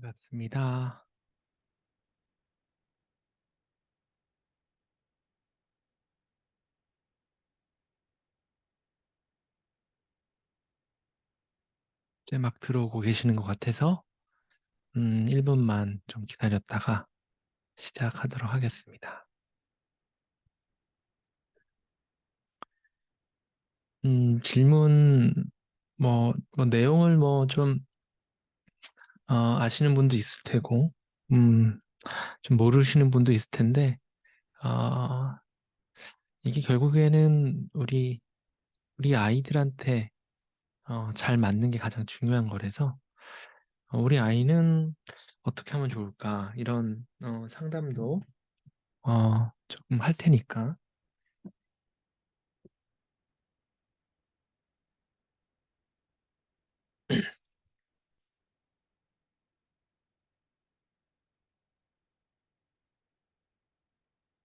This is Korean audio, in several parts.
반갑습니다. 이제 막 들어오고 계시는 것 같아서 1 분만 좀 기다렸다가 시작하도록 하겠습니다. 질문 내용을 좀 아시는 분도 있을 테고 음 좀 모르시는 분도 있을 텐데 어 이게 결국에는 우리 아이들한테 잘 맞는 게 가장 중요한 거라서 '우리 아이는 어떻게 하면 좋을까?' 이런 상담도 조금 할 테니까.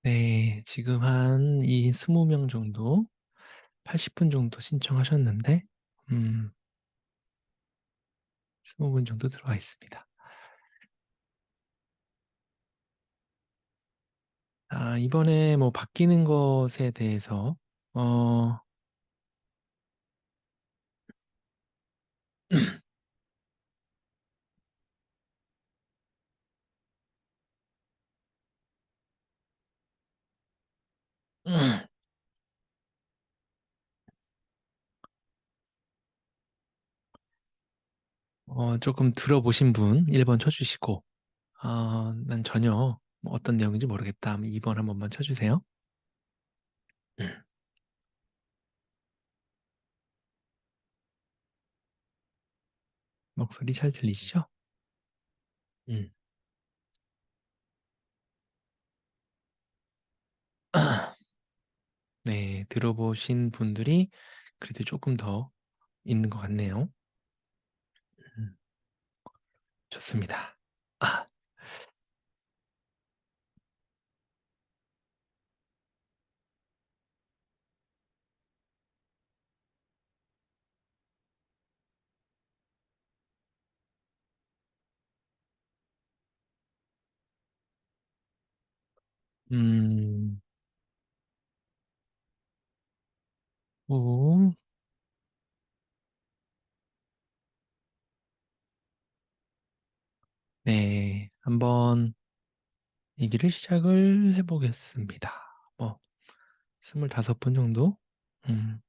네. 지금 한 20명 정도 80분 정도 신청하셨는데 20분 정도 들어와 있습니다. 이번에 바뀌는 것에 대해서 어 쪼끔 들어보신 분 1번 쳐 주시고 '난 전혀 어떤 내용인지 모르겠다.' 하면 2번 한 번만 쳐 주세요. 목소리 잘 들리시죠? 음. 네. 들어보신 분들이 그래도 쪼끔 더 있는 것 같네요. 음. 좋습니다. 아. 음. 오. 네. 한번 얘기를 시작을 해 보겠습니다. 뭐 25분 정도? 음.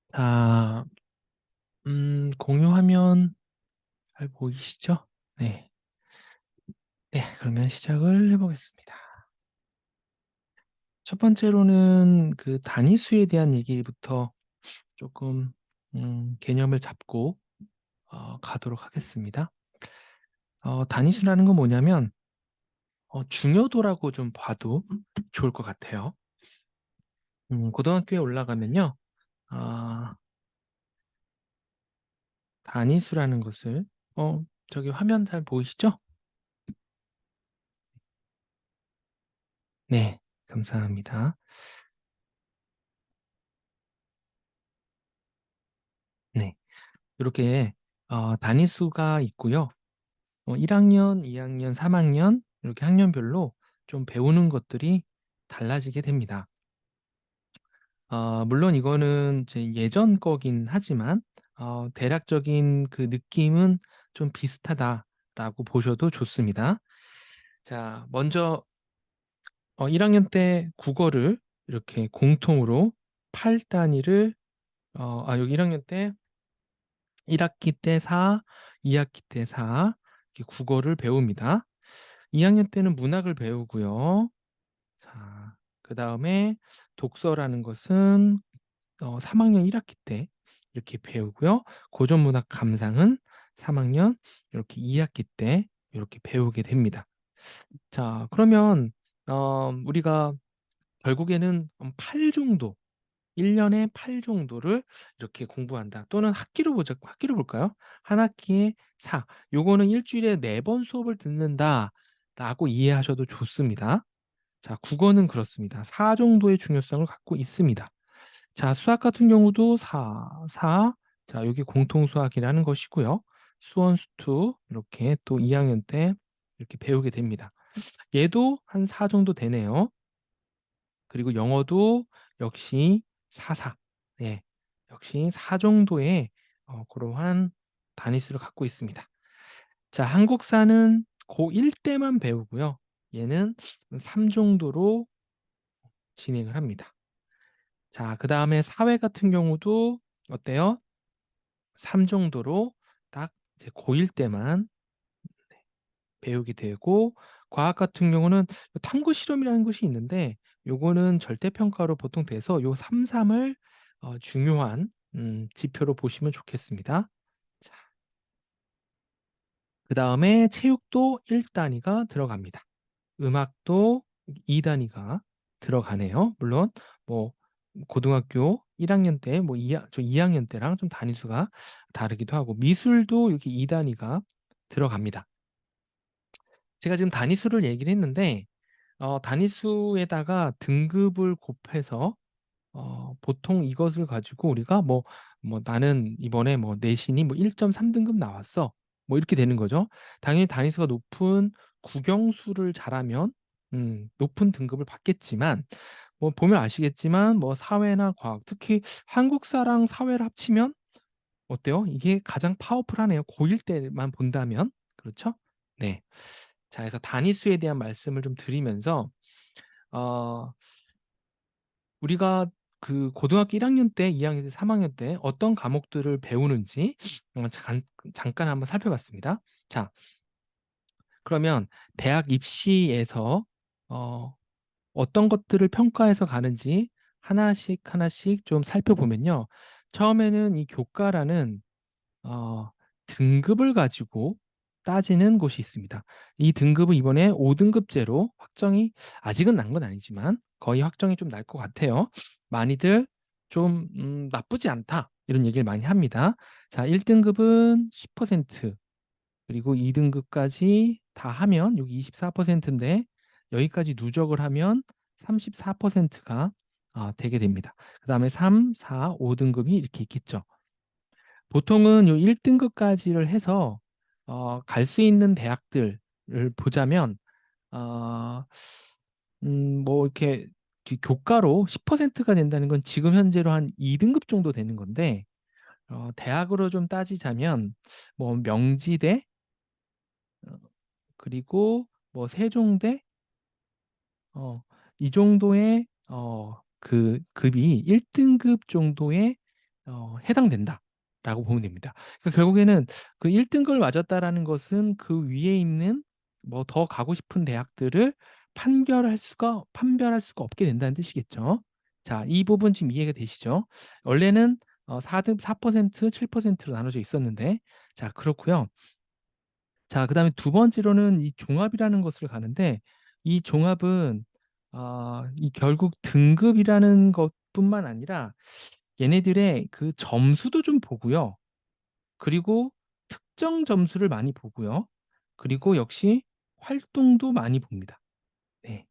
자, 공유 화면 잘 보이시죠? 네. 네. 그러면 시작을 해 보겠습니다. 첫 번째로는 그 단위수에 대한 얘기부터 조금 개념을 잡고 가도록 하겠습니다. 단위수라는 건 뭐냐면 중요도라고 좀 봐도 좋을 것 같아요. 고등학교에 올라가면요. 아 단위수라는 것을 저기 화면 잘 보이시죠? 네. 감사합니다. 네. 이렇게 단위수가 있고요. 1 학년, 2 학년, 3 학년 이렇게 학년별로 좀 배우는 것들이 달라지게 됩니다. 물론 이거는 제 예전 거긴 하지만 대략적인 그 느낌은 좀 비슷하다라고 보셔도 좋습니다. 자, 먼저 1 학년 때 국어를 이렇게 공통으로 8 단위를 여기 1 학년 때 1 학기 때 4, 2 학기 때 4 이렇게 국어를 배웁니다. 2 학년 때는 문학을 배우고요. 자, 그다음에 독서라는 것은 3 학년 1 학기 때 이렇게 배우고요. 고전문학 감상은 3학년 이렇게 2학기 때 이렇게 배우게 됩니다. 자, 그러면 우리가 결국에는 8 정도, 1년에 8 정도를 이렇게 공부한다. 또는 학기로 볼까요? 한 학기에 4. 요거는 일 주일에 4번 수업을 듣는다라고 이해하셔도 좋습니다. 자, 국어는 그렇습니다. 4 정도의 중요성을 갖고 있습니다. 자, 수학 같은 경우도 4, 4. 자, 여기 공통 수학이라는 것이고요. 수원, 수투 이렇게 또 2학년 때 이렇게 배우게 됩니다. 얘도 한 4 정도 되네요. 그리고 영어도 역시 4, 4. 예. 역시 4 정도의 그러한 단위수를 갖고 있습니다. 자, 한국사는 고1 때만 배우고요. 얘는 3 정도로 진행을 합니다. 자, 그다음에 사회 같은 경우도 어때요? 3 정도로 딱 이제 고1 때만 배우게 되고, 과학 같은 경우는 탐구 실험이라는 것이 있는데 요거는 절대평가로 보통 돼서 요 3, 3을 중요한 지표로 보시면 좋겠습니다. 자, 그다음에 체육도 1 단위가 들어갑니다. 음악도 2 단위가 들어가네요. 물론 뭐 고등학교 1학년 때 뭐 2학년 때랑 좀 단위수가 다르기도 하고, 미술도 이렇게 2 단위가 들어갑니다. 제가 지금 단위수를 얘기를 했는데 단위수에다가 등급을 곱해서 보통 이것을 가지고 우리가 뭐 나는 이번에 뭐 내신이 뭐 1.3 등급 나왔어, 뭐 이렇게 되는 거죠. 당연히 단위수가 높은 국영수를 잘하면 높은 등급을 받겠지만, 뭐 보면 아시겠지만 뭐 사회나 과학, 특히 한국사랑 사회를 합치면 어때요? 이게 가장 파워풀하네요. 고1 때만 본다면. 그렇죠? 네. 자, 그래서 단위수에 대한 말씀을 좀 드리면서 어 우리가 그 고등학교 1학년 때, 2학년 때, 3학년 때 어떤 과목들을 배우는지 잠깐 한번 살펴봤습니다. 자, 그러면 대학 입시에서 어 어떤 것들을 평가해서 가는지 하나씩 하나씩 좀 살펴보면요. 처음에는 이 교과라는 어 등급을 가지고 따지는 곳이 있습니다. 이 등급은 이번에 5등급제로 확정이 아직은 난 건 아니지만 거의 확정이 좀 날 것 같아요. 많이들 좀 "나쁘지 않다." 이런 얘기를 많이 합니다. 자, 1등급은 10%, 그리고 2등급까지 다 하면 여기 24%인데 여기까지 누적을 하면 34%가 되게 됩니다. 그다음에 3, 4, 5등급이 이렇게 있겠죠. 보통은 요 1등급까지를 해서 갈 수 있는 대학들을 보자면 어 뭐 이렇게 교과로 10%가 된다는 건 지금 현재로 한 2등급 정도 되는 건데, 대학으로 좀 따지자면 뭐 명지대, 어 그리고 뭐 세종대, 어 이 정도의 그 급이 1 등급 정도에 해당된다라고 보면 됩니다. 그러니까 결국에는 그 1 등급을 맞았다라는 것은 그 위에 있는 뭐 더 가고 싶은 대학들을 판별할 수가 없게 된다는 뜻이겠죠. 자, 이 부분 지금 이해가 되시죠? 원래는 4% 7%로 나눠져 있었는데, 자, 그렇고요. 자, 그다음에 두 번째로는 이 종합이라는 것을 가는데, 이 종합은 이 결국 등급이라는 것뿐만 아니라 얘네들의 그 점수도 좀 보고요. 그리고 특정 점수를 많이 보고요. 그리고 역시 활동도 많이 봅니다. 네.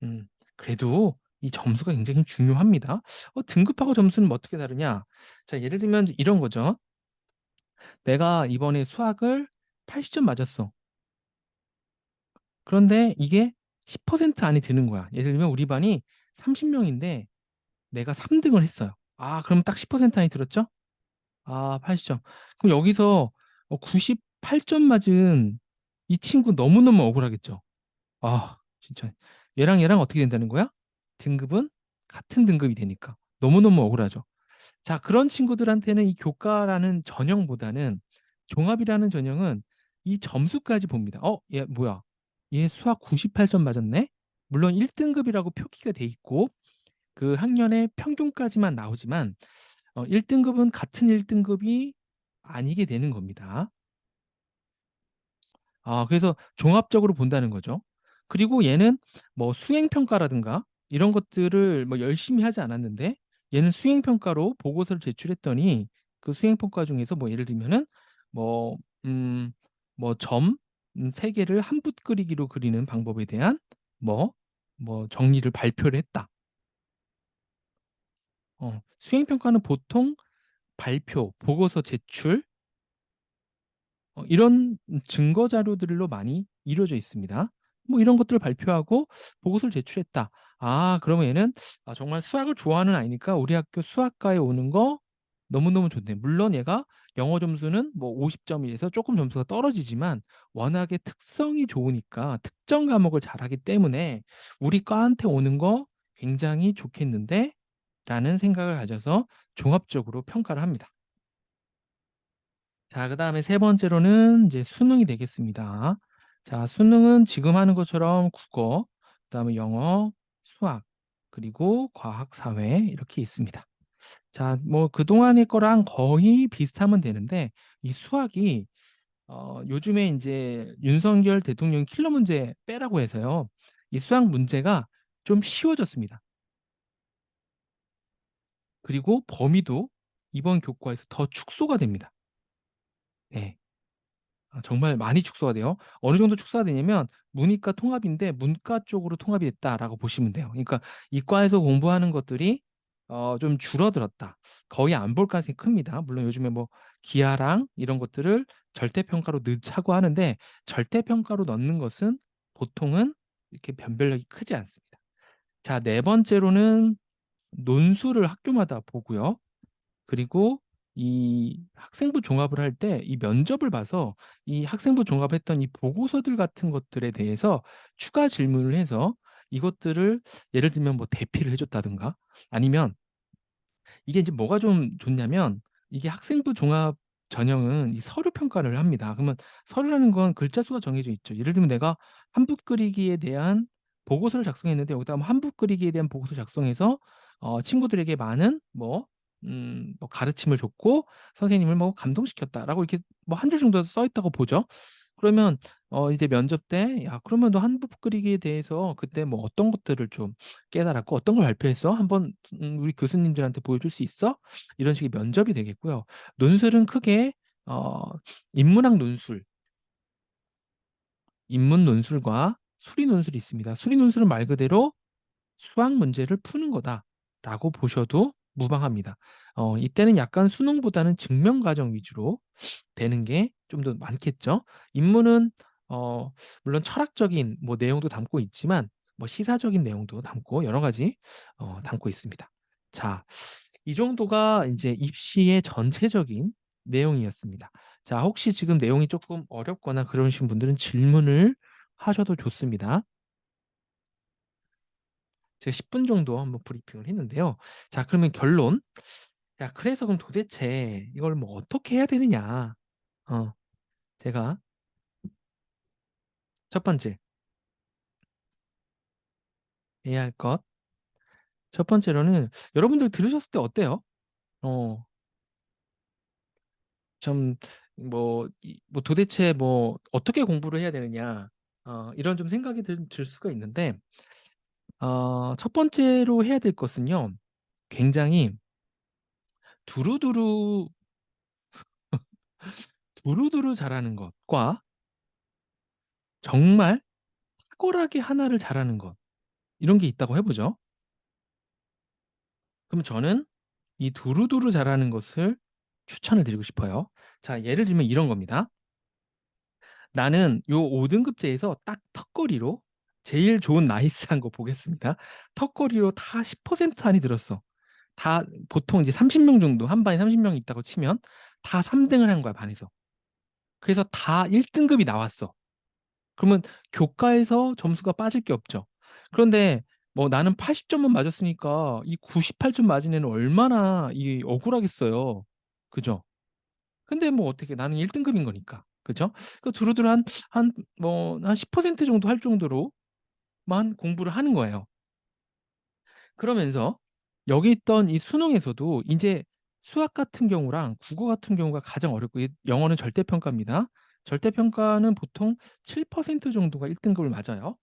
음. 그래도 이 점수가 굉장히 중요합니다. 등급하고 점수는 뭐 어떻게 다르냐? 자, 예를 들면 이런 거죠. 내가 이번에 수학을 80점 맞았어. 그런데 이게 10% 안에 드는 거야. 예를 들면 우리 반이 30 명인데 내가 3 등을 했어요. 그럼 딱 10% 안에 들었죠? 80점. 그럼 여기서 98점 맞은 이 친구 너무너무 억울하겠죠. 진짜 얘랑 어떻게 된다는 거야? 등급은 같은 등급이 되니까 너무너무 억울하죠. 자, 그런 친구들한테는 이 교과라는 전형보다는, 종합이라는 전형은 이 점수까지 봅니다. 얘 뭐야? 얘 수학 98점 맞았네? 물론 1등급이라고 표기가 돼 있고 그 학년의 평균까지만 나오지만 1등급은 같은 1등급이 아니게 되는 겁니다. 그래서 종합적으로 본다는 거죠. 그리고 얘는 뭐 수행 평가라든가 이런 것들을 뭐 열심히 하지 않았는데 얘는 수행 평가로 보고서를 제출했더니 그 수행 평가 중에서 뭐 예를 들면은 뭐 음 뭐 점 3 개를 한 붓 그리기로 그리는 방법에 대한 뭐 정리를 발표를 했다. 수행 평가는 보통 발표, 보고서 제출 이런 증거 자료들로 많이 이루어져 있습니다. 뭐 이런 것들을 발표하고 보고서를 제출했다. 그러면 얘는 정말 수학을 좋아하는 아이니까 우리 학교 수학과에 오는 거 너무너무 좋네. 물론 얘가 영어 점수는 뭐 50 점에서 조금 점수가 떨어지지만 워낙에 특성이 좋으니까 특정 과목을 잘하기 때문에 '우리 과한테 오는 거 굉장히 좋겠는데?'라는 생각을 가져서 종합적으로 평가를 합니다. 자, 그다음에 세 번째로는 이제 수능이 되겠습니다. 자, 수능은 지금 하는 것처럼 국어, 그다음에 영어, 수학, 그리고 과학, 사회 이렇게 있습니다. 자, 뭐 그동안의 거랑 거의 비슷하면 되는데 이 수학이 요즘에 인제 윤석열 대통령이 킬러 문제 빼라고 해서요. 이 수학 문제가 좀 쉬워졌습니다. 그리고 범위도 이번 교과에서 더 축소가 됩니다. 네. 정말 많이 축소가 돼요. 어느 정도 축소가 되냐면 문이과 통합인데 문과 쪽으로 통합이 됐다라고 보시면 돼요. 그러니까 이과에서 공부하는 것들이 좀 줄어들었다. 거의 안 볼 가능성이 큽니다. 물론 요즘에 뭐 기하랑 이런 것들을 절대평가로 넣자고 하는데 절대평가로 넣는 것은 보통은 이렇게 변별력이 크지 않습니다. 자, 네 번째로는 논술을 학교마다 보고요. 그리고 이 학생부 종합을 할 때 이 면접을 봐서 이 학생부 종합했던 이 보고서들 같은 것들에 대해서 추가 질문을 해서 이것들을 예를 들면 뭐 대피를 해 줬다든가 아니면 이게 이제 뭐가 좀 좋냐면 이게 학생부 종합 전형은 이 서류 평가를 합니다. 그러면 서류라는 건 글자 수가 정해져 있죠. 예를 들면 내가 한붓 그리기에 대한 보고서를 작성했는데 여기다가 뭐 한붓 그리기에 대한 보고서 작성해서 친구들에게 많은 뭐 가르침을 줬고 선생님을 뭐 감동시켰다라고 이렇게 뭐 한 줄 정도 써 있다고 보죠. 그러면 이제 면접 때 "야 그러면 너 한붓 그리기에 대해서 그때 뭐 어떤 것들을 좀 깨달았고 어떤 걸 발표했어? 한번 우리 교수님들한테 보여줄 수 있어?" 이런 식의 면접이 되겠고요. 논술은 크게 어 인문학 논술, 인문 논술과 수리 논술이 있습니다. 수리 논술은 말 그대로 수학 문제를 푸는 거다라고 보셔도 무방합니다. 이때는 약간 수능보다는 증명 과정 위주로 되는 게 좀 더 많겠죠. 인문은 어 물론 철학적인 뭐 내용도 담고 있지만 뭐 시사적인 내용도 담고 여러 가지 담고 있습니다. 자, 이 정도가 인제 입시의 전체적인 내용이었습니다. 자, 혹시 지금 내용이 쪼끔 어렵거나 그러신 분들은 질문을 하셔도 좋습니다. 제가 10분 정도 한번 브리핑을 했는데요. 자, 그러면 결론. 야, 그래서 그럼 도대체 이걸 뭐 어떻게 해야 되느냐. 어 제가 첫 번째 해야 할 것 첫 번째로는 여러분들 들으셨을 때 어때요? 어 좀 뭐 도대체 뭐 '어떻게 공부를 해야 되느냐.' 이런 좀 생각이 들 수가 있는데 첫 번째로 해야 될 것은요. 굉장히 두루두루, 두루두루 잘하는 것과 정말 탁월하게 하나를 잘하는 것 이런 게 있다고 해 보죠. 그럼 저는 이 두루두루 잘하는 것을 추천을 드리고 싶어요. 자, 예를 들면 이런 겁니다. 나는 요 5 등급제에서 딱 턱걸이로 제일 좋은 나이스한 거 보겠습니다. 턱걸이로 다 10% 안이 들었어. 다 보통 이제 30명 정도 한 반에 30 명이 있다고 치면 다 3 등을 한 거야 반에서. 그래서 다 1 등급이 나왔어. 그러면 교과에서 점수가 빠질 게 없죠. 그런데 뭐 나는 80 점만 맞았으니까 이 98점 맞은 애는 얼마나 이 억울하겠어요. 그죠? 근데 뭐 어떻게 나는 1 등급인 거니까. 그죠? 그 두루두루 한 10% 정도 할 정도로만 공부를 하는 거예요. 그러면서 여기 있던 이 수능에서도 인제 수학 같은 경우랑 국어 같은 경우가 가장 어렵고 이 영어는 절대평가입니다. 절대평가는 보통 7% 정도가 1 등급을 맞아요.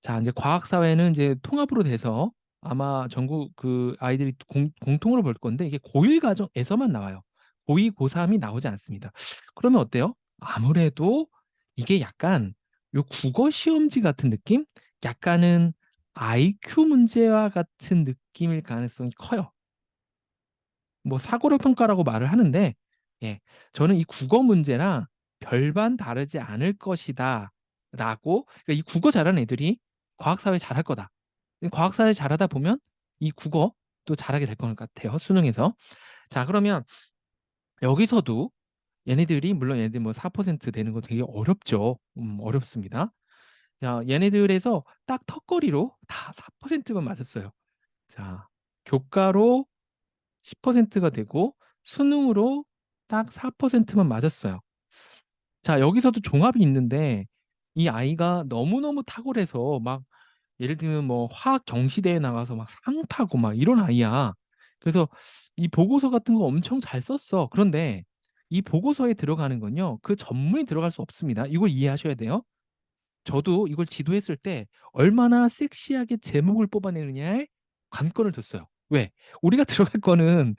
자 인제 과학 사회는 인제 통합으로 돼서 아마 전국 그 아이들이 공통으로 볼 건데 이게 고1 과정에서만 나와요. 고2, 고3이 나오지 않습니다. 그러면 어때요? 아무래도 이게 약간 요 국어 시험지 같은 느낌? 약간은 IQ 문제와 같은 느낌일 가능성이 커요. 뭐 사고력 평가라고 말을 하는데 예 저는 이 국어 문제랑 별반 다르지 않을 것이다라고, 그러니까 이 국어 잘하는 애들이 과학 사회 잘할 거다. 과학 사회 잘하다 보면 이 국어도 잘하게 될 것 같아요, 수능에서. 자 그러면 여기서도 얘네들이 물론 얘네들 뭐 4% 되는 거 되게 어렵죠. 어렵습니다. 자 얘네들에서 딱 턱걸이로 다 4%만 맞았어요. 자 교과로 10%가 되고 수능으로 딱 4%만 맞았어요. 자 여기서도 종합이 있는데 이 아이가 너무너무 탁월해서 막 예를 들면 뭐 화학 경시대회 나가서 막 상 타고 막 이런 아이야. 그래서 이 보고서 같은 거 엄청 잘 썼어. 그런데 이 보고서에 들어가는 건요, 그 전문이 들어갈 수 없습니다. 이걸 이해하셔야 돼요. 저도 이걸 지도했을 때 얼마나 섹시하게 제목을 뽑아내느냐에 관건을 뒀어요. 왜? 우리가 들어갈 거는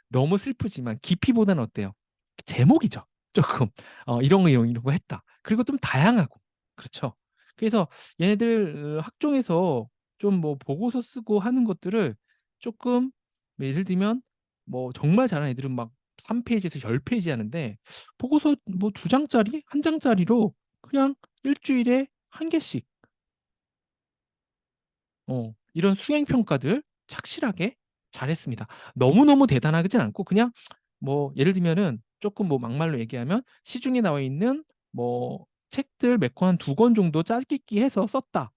너무 슬프지만 깊이보다는 어때요? 제목이죠. 조금 이런 거 이런 거 했다. 그리고 좀 다양하고. 그렇죠. 그래서 얘네들 학종에서 좀 뭐 보고서 쓰고 하는 것들을 조금 뭐 예를 들면 뭐 정말 잘하는 애들은 막 3 페이지에서 10 페이지 하는데 보고서 뭐 2 장짜리, 1 장짜리로 그냥 1 주일에 1 개씩 이런 수행 평가들 착실하게 잘했습니다. 너무너무 대단하진 않고 그냥 뭐 예를 들면은 쪼끔 뭐 막말로 얘기하면 시중에 나와 있는 뭐 책들 몇 권 한 2권 정도 짜깁기 해서 썼다.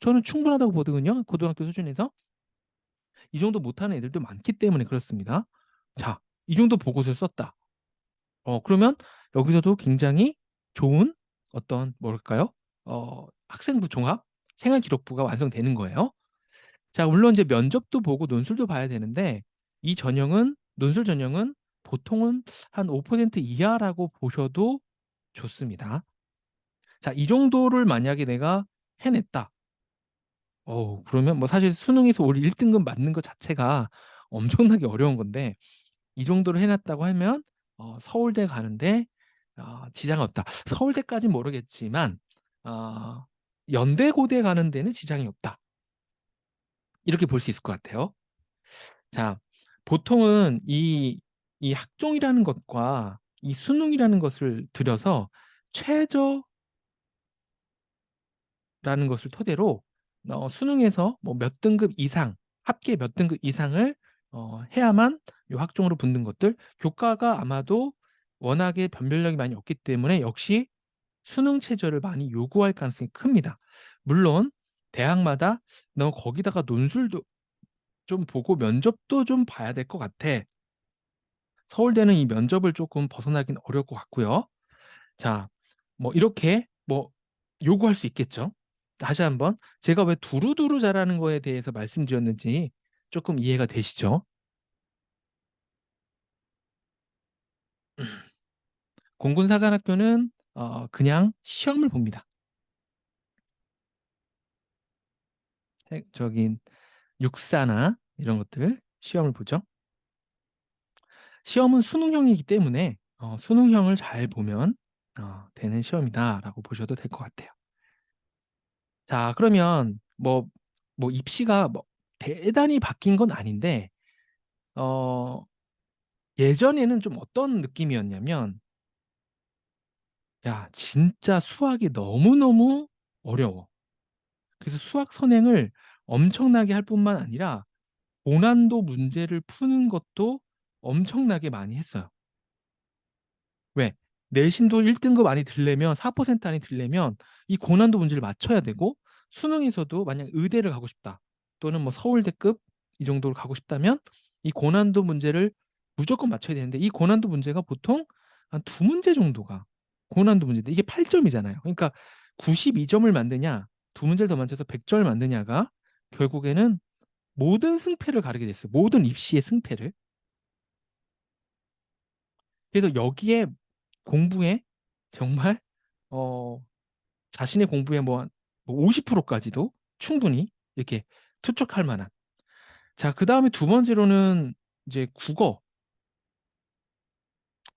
저는 충분하다고 보거든요, 고등학교 수준에서. 이 정도 못하는 애들도 많기 때문에 그렇습니다. 자, 이 정도 보고서를 썼다. 그러면 여기서도 굉장히 좋은 어떤 뭐랄까요? 학생부 종합 생활기록부가 완성되는 거예요. 자 물론 이제 면접도 보고 논술도 봐야 되는데 이 전형은 논술 전형은 보통은 한 5% 이하라고 보셔도 좋습니다. 자 이 정도를 만약에 내가 해냈다. 그러면 뭐 사실 수능에서 올 1 등급 맞는 것 자체가 엄청나게 어려운 건데 이 정도로 해 놨다고 하면 서울대 가는데 지장은 없다. 서울대까진 모르겠지만 어 '연대, 고대 가는 데는 지장이 없다.' 이렇게 볼 수 있을 것 같아요. 자 보통은 이 학종이라는 것과 이 수능이라는 것을 들여서 최저라는 것을 토대로 수능에서 뭐 몇 등급 이상, 합계 몇 등급 이상을 해야만 요 학종으로 붙는 것들, 교과가 아마도 워낙에 변별력이 많이 없기 때문에 역시 수능 최저를 많이 요구할 가능성이 큽니다. 물론 대학마다 너 거기다가 논술도 좀 보고 면접도 좀 봐야 될 것 같아. 서울대는 이 면접을 쪼끔 벗어나긴 어려울 것 같고요. 자 뭐 이렇게 뭐 요구할 수 있겠죠. 다시 한번 제가 왜 두루두루 잘하는 거에 대해서 말씀드렸는지 쪼끔 이해가 되시죠? 공군사관학교는 그냥 시험을 봅니다. 저기 육사나 이런 것들 시험을 보죠. 시험은 수능형이기 때문에 '수능형을 잘 보면 되는 시험이다.'라고 보셔도 될 것 같아요. 자 그러면 뭐 입시가 뭐 대단히 바뀐 건 아닌데 어 예전에는 좀 어떤 느낌이었냐면 '야 진짜 수학이 너무너무 어려워.' 그래서 수학 선행을 엄청나게 할 뿐만 아니라 고난도 문제를 푸는 것도 엄청나게 많이 했어요. 왜? 내신도 1 등급 안에 들려면 4% 안에 들려면 이 고난도 문제를 맞춰야 되고 수능에서도 만약 의대를 가고 싶다 또는 뭐 서울대급 이 정도로 가고 싶다면 이 고난도 문제를 무조건 맞춰야 되는데 이 고난도 문제가 보통 한 2 문제 정도가 고난도 문제인데 이게 8 점이잖아요. 그러니까 92 점을 만드냐 2 문제를 더 맞춰서 100 점을 만드냐가 결국에는 모든 승패를 가르게 됐어요. 모든 입시의 승패를. 그래서 여기에 공부에 정말 어 자신의 공부에 뭐 50%까지도 충분히 이렇게 투척할 만한. 자, 그다음에 두 번째로는 이제 국어.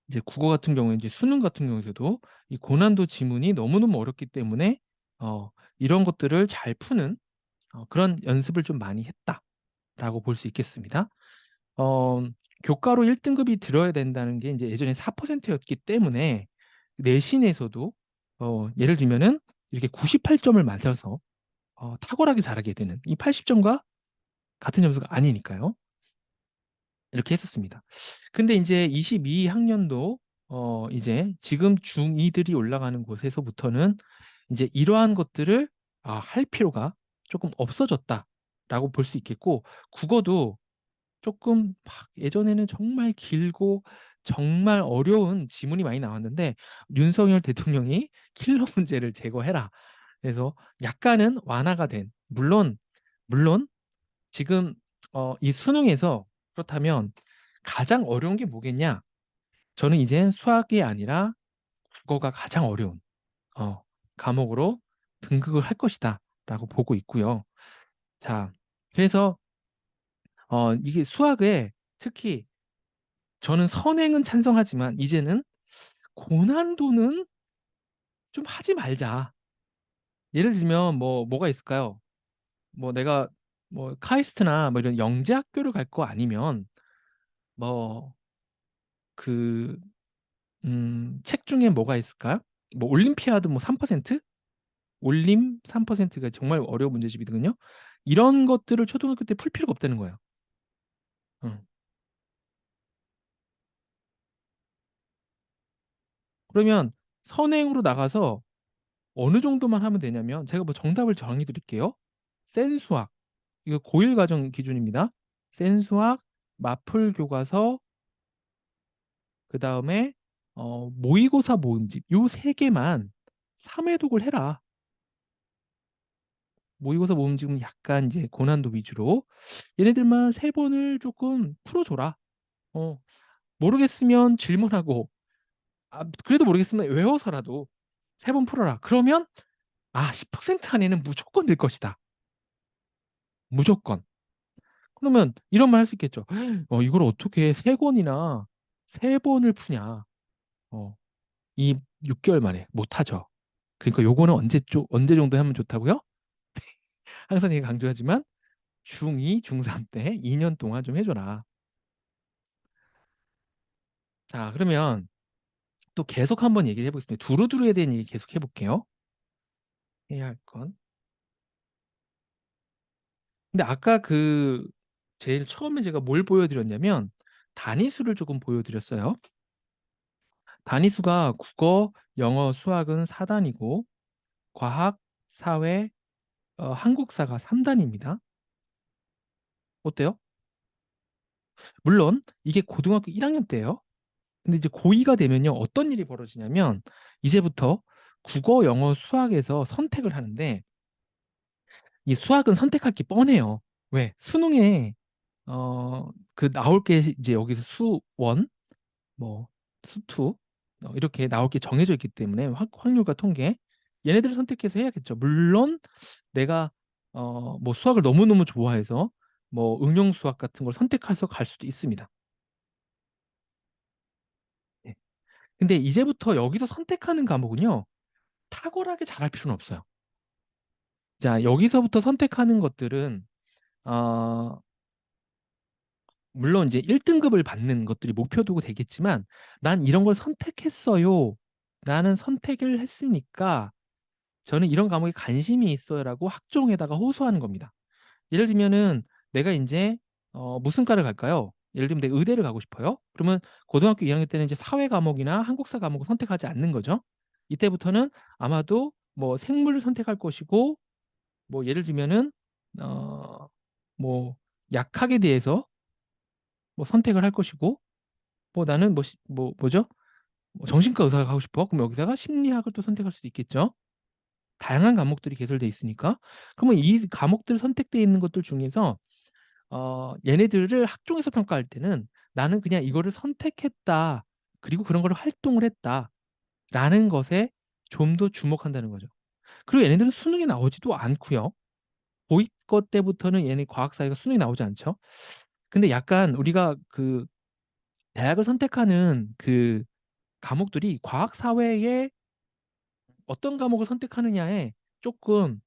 이제 국어 같은 경우에 이제 수능 같은 경우에도 이 고난도 지문이 너무너무 어렵기 때문에 어 이런 것들을 잘 푸는 그런 연습을 좀 많이 했다라고 볼 수 있겠습니다. 어 교과로 1 등급이 들어야 된다는 게 인제 예전에 4% 였기 때문에 내신에서도 예를 들면은 이렇게 98 점을 맞아서 탁월하게 잘하게 되는 이 80 점과 같은 점수가 아니니까요. 이렇게 했었습니다. 근데 인제 22 학년도 이제 지금 중2 들이 올라가는 곳에서부터는 인제 이러한 것들을 할 필요가 쪼끔 없어졌다라고 볼 수 있겠고, 국어도 쪼끔 막 예전에는 정말 길고 정말 어려운 지문이 많이 나왔는데 윤석열 대통령이 "킬러 문제를 제거해라." 그래서 약간은 완화가 된, 물론 지금 이 수능에서 그렇다면 가장 어려운 게 뭐겠냐? 저는 이제 수학이 아니라 국어가 가장 어려운 어 과목으로 등극을 할 것이다라고 보고 있고요. 자, 그래서 이게 수학에 특히 저는 선행은 찬성하지만 이제는 고난도는 좀 하지 말자. 예를 들면 뭐가 있을까요? 뭐 내가 뭐 카이스트나 뭐 이런 영재 학교를 갈 거 아니면 뭐 그 책 중에 뭐가 있을까요? 뭐 올림피아드 뭐 3%? 올림 3%가 정말 어려운 문제집이거든요. 이런 것들을 초등학교 때 풀 필요가 없다는 거예요. 어. 그러면 선행으로 나가서 어느 정도만 하면 되냐면 제가 뭐 정답을 정해 드릴게요. 센 수학, 이거 고1 과정 기준입니다. 센 수학, 마풀 교과서, 그다음에 모의고사 모음집 요 3 개만 3 회독을 해라. 모의고사 모음집은 약간 이제 고난도 위주로 얘네들만 3 번을 쪼끔 풀어 줘라. 어 모르겠으면 질문하고, 그래도 모르겠으면 외워서라도 3번 풀어라. 그러면 10% 안에는 무조건 들 것이다. 무조건. 그러면 이런 말 할 수 있겠죠. 이걸 어떻게 3 권이나 3 번을 푸냐. 어 이 6 개월 만에 못 하죠. 그러니까 요거는 언제 정도 하면 좋다고요? 항상 제가 강조하지만 중2, 중3 때 2년 동안 좀 해 줘라. 자, 그러면 또 계속 한번 얘기를 해 보겠습니다. 두루두루에 대한 얘기 계속 해 볼게요. 해야 할 건. 근데 아까 제일 처음에 제가 뭘 보여 드렸냐면 단위수를 조금 보여 드렸어요. 단위수가 국어, 영어, 수학은 4 단위고 과학, 사회, 한국사가 3 단위입니다. 어때요? 물론 이게 고등학교 1 학년 때예요. 근데 이제 고2가 되면요, 어떤 일이 벌어지냐면 이제부터 국어, 영어, 수학에서 선택을 하는데 이 수학은 선택할 게 뻔해요. 왜? 수능에 나올 게 이제 여기서 수1, 뭐 수2 이렇게 나올 게 정해져 있기 때문에 확률과 통계 얘네들을 선택해서 해야겠죠. 물론 내가 뭐 수학을 너무너무 좋아해서 뭐 응용 수학 같은 걸 선택해서 갈 수도 있습니다. 예. 근데 이제부터 여기서 선택하는 과목은요, 탁월하게 잘할 필요는 없어요. 자, 여기서부터 선택하는 것들은 어 물론 이제 1 등급을 받는 것들이 목표도 되겠지만 '난 이런 걸 선택했어요. 나는 선택을 했으니까 저는 이런 과목에 관심이 있어요.'라고 학종에다가 호소하는 겁니다. 예를 들면은 내가 인제 무슨 과를 갈까요? 예를 들면 내가 의대를 가고 싶어요. 그러면 고등학교 2 학년 때는 이제 사회 과목이나 한국사 과목을 선택하지 않는 거죠. 이때부터는 아마도 뭐 생물을 선택할 것이고, 뭐 예를 들면은 어 뭐 약학에 대해서 뭐 선택을 할 것이고, 뭐 나는 뭐죠? 뭐 정신과 의사가 가고 싶어. 그럼 여기다가 심리학을 또 선택할 수도 있겠죠. 다양한 과목들이 개설돼 있으니까. 그러면 이 과목들 선택돼 있는 것들 중에서 얘네들을 학종에서 평가할 때는 나는 그냥 이거를 선택했다. 그리고 그런 거를 활동을 했다라는 것에 좀 더 주목한다는 거죠. 그리고 얘네들은 수능에 나오지도 않고요. 고이것 때부터는 얘네 과학 사회가 수능에 나오지 않죠. 근데 약간 우리가 그 대학을 선택하는 그 과목들이 과학 사회에 어떤 과목을 선택하느냐에 조금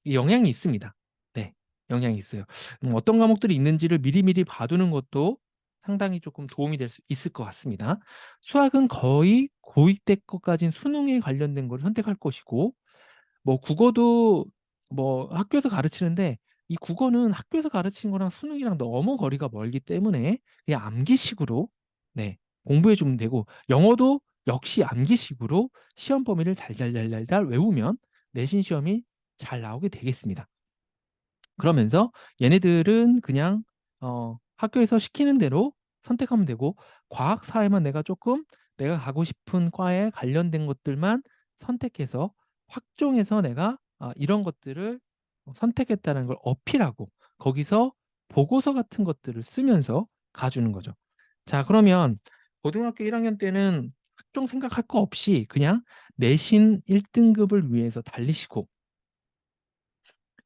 영향이 있습니다. 네. 영향이 있어요. 어떤 과목들이 있는지를 미리미리 봐두는 것도 상당히 조금 도움이 될 수 있을 것 같습니다. 수학은 거의 고2 때 것까진 수능에 관련된 걸 선택할 것이고 뭐 국어도 뭐 학교에서 가르치는데 이 국어는 학교에서 가르치는 거랑 수능이랑 너무 거리가 멀기 때문에 그냥 암기식으로 네, 공부해 주면 되고 영어도 역시 암기식으로 시험 범위를 달달달달달 외우면 내신 시험이 잘 나오게 되겠습니다. 그러면서 얘네들은 그냥 학교에서 시키는 대로 선택하면 되고 과학 사회만 내가 조금 내가 가고 싶은 과에 관련된 것들만 선택해서 확종해서 내가 이런 것들을 선택했다는 걸 어필하고 거기서 보고서 같은 것들을 쓰면서 가주는 거죠. 자, 그러면 고등학교 1학년 때는 학종 생각할 거 없이 그냥 내신 1등급을 위해서 달리시고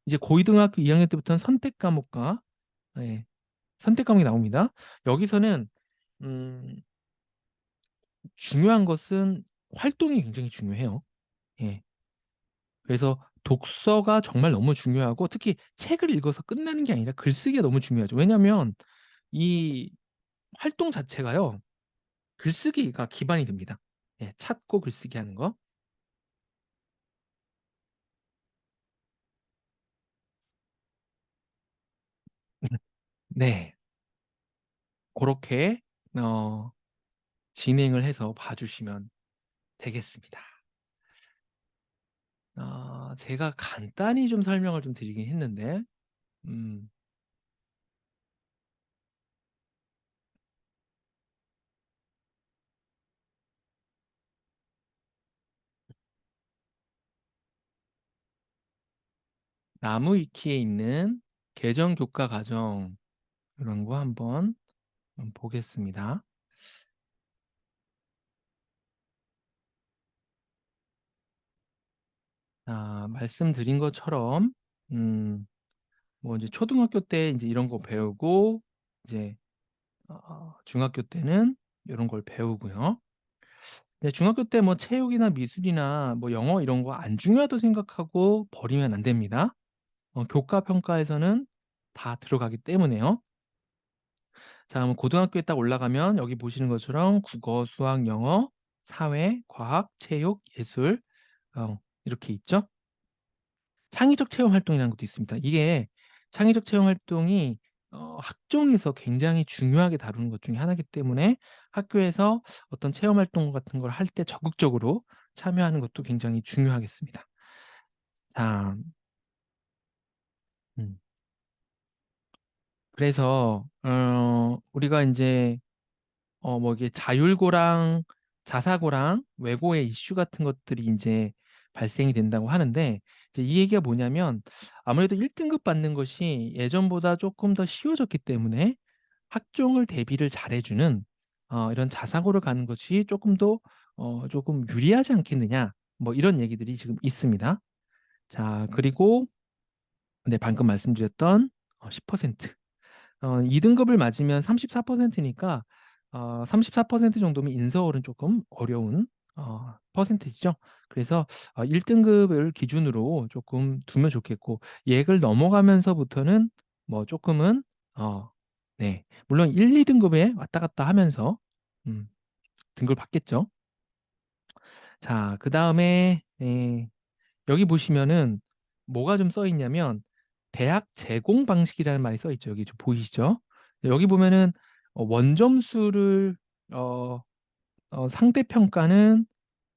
이제 고등학교 2학년 때부터는 선택 과목과 예, 선택 과목이 나옵니다. 여기서는 음, 중요한 것은 활동이 굉장히 중요해요. 예. 그래서 독서가 정말 너무 중요하고 특히 책을 읽어서 끝나는 게 아니라 글쓰기가 너무 중요하죠. 왜냐하면 이 활동 자체가요. 글쓰기가 기반이 됩니다. 예, 찾고 글쓰기 하는 거. 네. 그렇게 어, 진행을 해서 봐주시면 되겠습니다. 제가 간단히 좀 설명을 좀 드리긴 했는데 음, 나무 위키에 있는 계정 교과 과정 이런 거 한번 보겠습니다. 말씀드린 것처럼 뭐 이제 초등학교 때 이제 이런 거 배우고 이제 중학교 때는 이런 걸 배우고요. 네, 중학교 때 뭐 체육이나 미술이나 뭐 영어 이런 거 안 중요하다고 생각하고 버리면 안 됩니다. 교과 평가에서는 다 들어가기 때문에요. 자, 그럼 고등학교에 딱 올라가면 여기 보시는 것처럼 국어, 수학, 영어, 사회, 과학, 체육, 예술 이렇게 있죠. 창의적 체험 활동이라는 것도 있습니다. 이게 창의적 체험 활동이 학종에서 굉장히 중요하게 다루는 것 중에 하나이기 때문에 학교에서 어떤 체험 활동 같은 걸 할 때 적극적으로 참여하는 것도 굉장히 중요하겠습니다. 자, 음. 그래서 우리가 이제 뭐 이게 자율고랑 자사고랑 외고의 이슈 같은 것들이 이제 발생이 된다고 하는데 이제 이 얘기가 뭐냐면 아무래도 1등급 받는 것이 예전보다 조금 더 쉬워졌기 때문에 학종을 대비를 잘해주는 이런 자사고를 가는 것이 조금 더 조금 유리하지 않겠느냐 뭐 이런 얘기들이 지금 있습니다. 자, 그리고 네, 방금 말씀드렸던 10% 2등급을 맞으면 34%니까 34% 정도면 인서울은 조금 어려운 퍼센티지죠. 그래서 1등급을 기준으로 조금 두면 좋겠고 얘를 넘어가면서부터는 뭐 조금은 네, 물론 1, 2등급에 왔다 갔다 하면서 등급을 받겠죠. 자, 그다음에 여기 보시면은 뭐가 좀 써 있냐면 대학 제공 방식이라는 말이 써 있죠. 여기 좀 보이시죠? 여기 보면은 원점수를 상대 평가는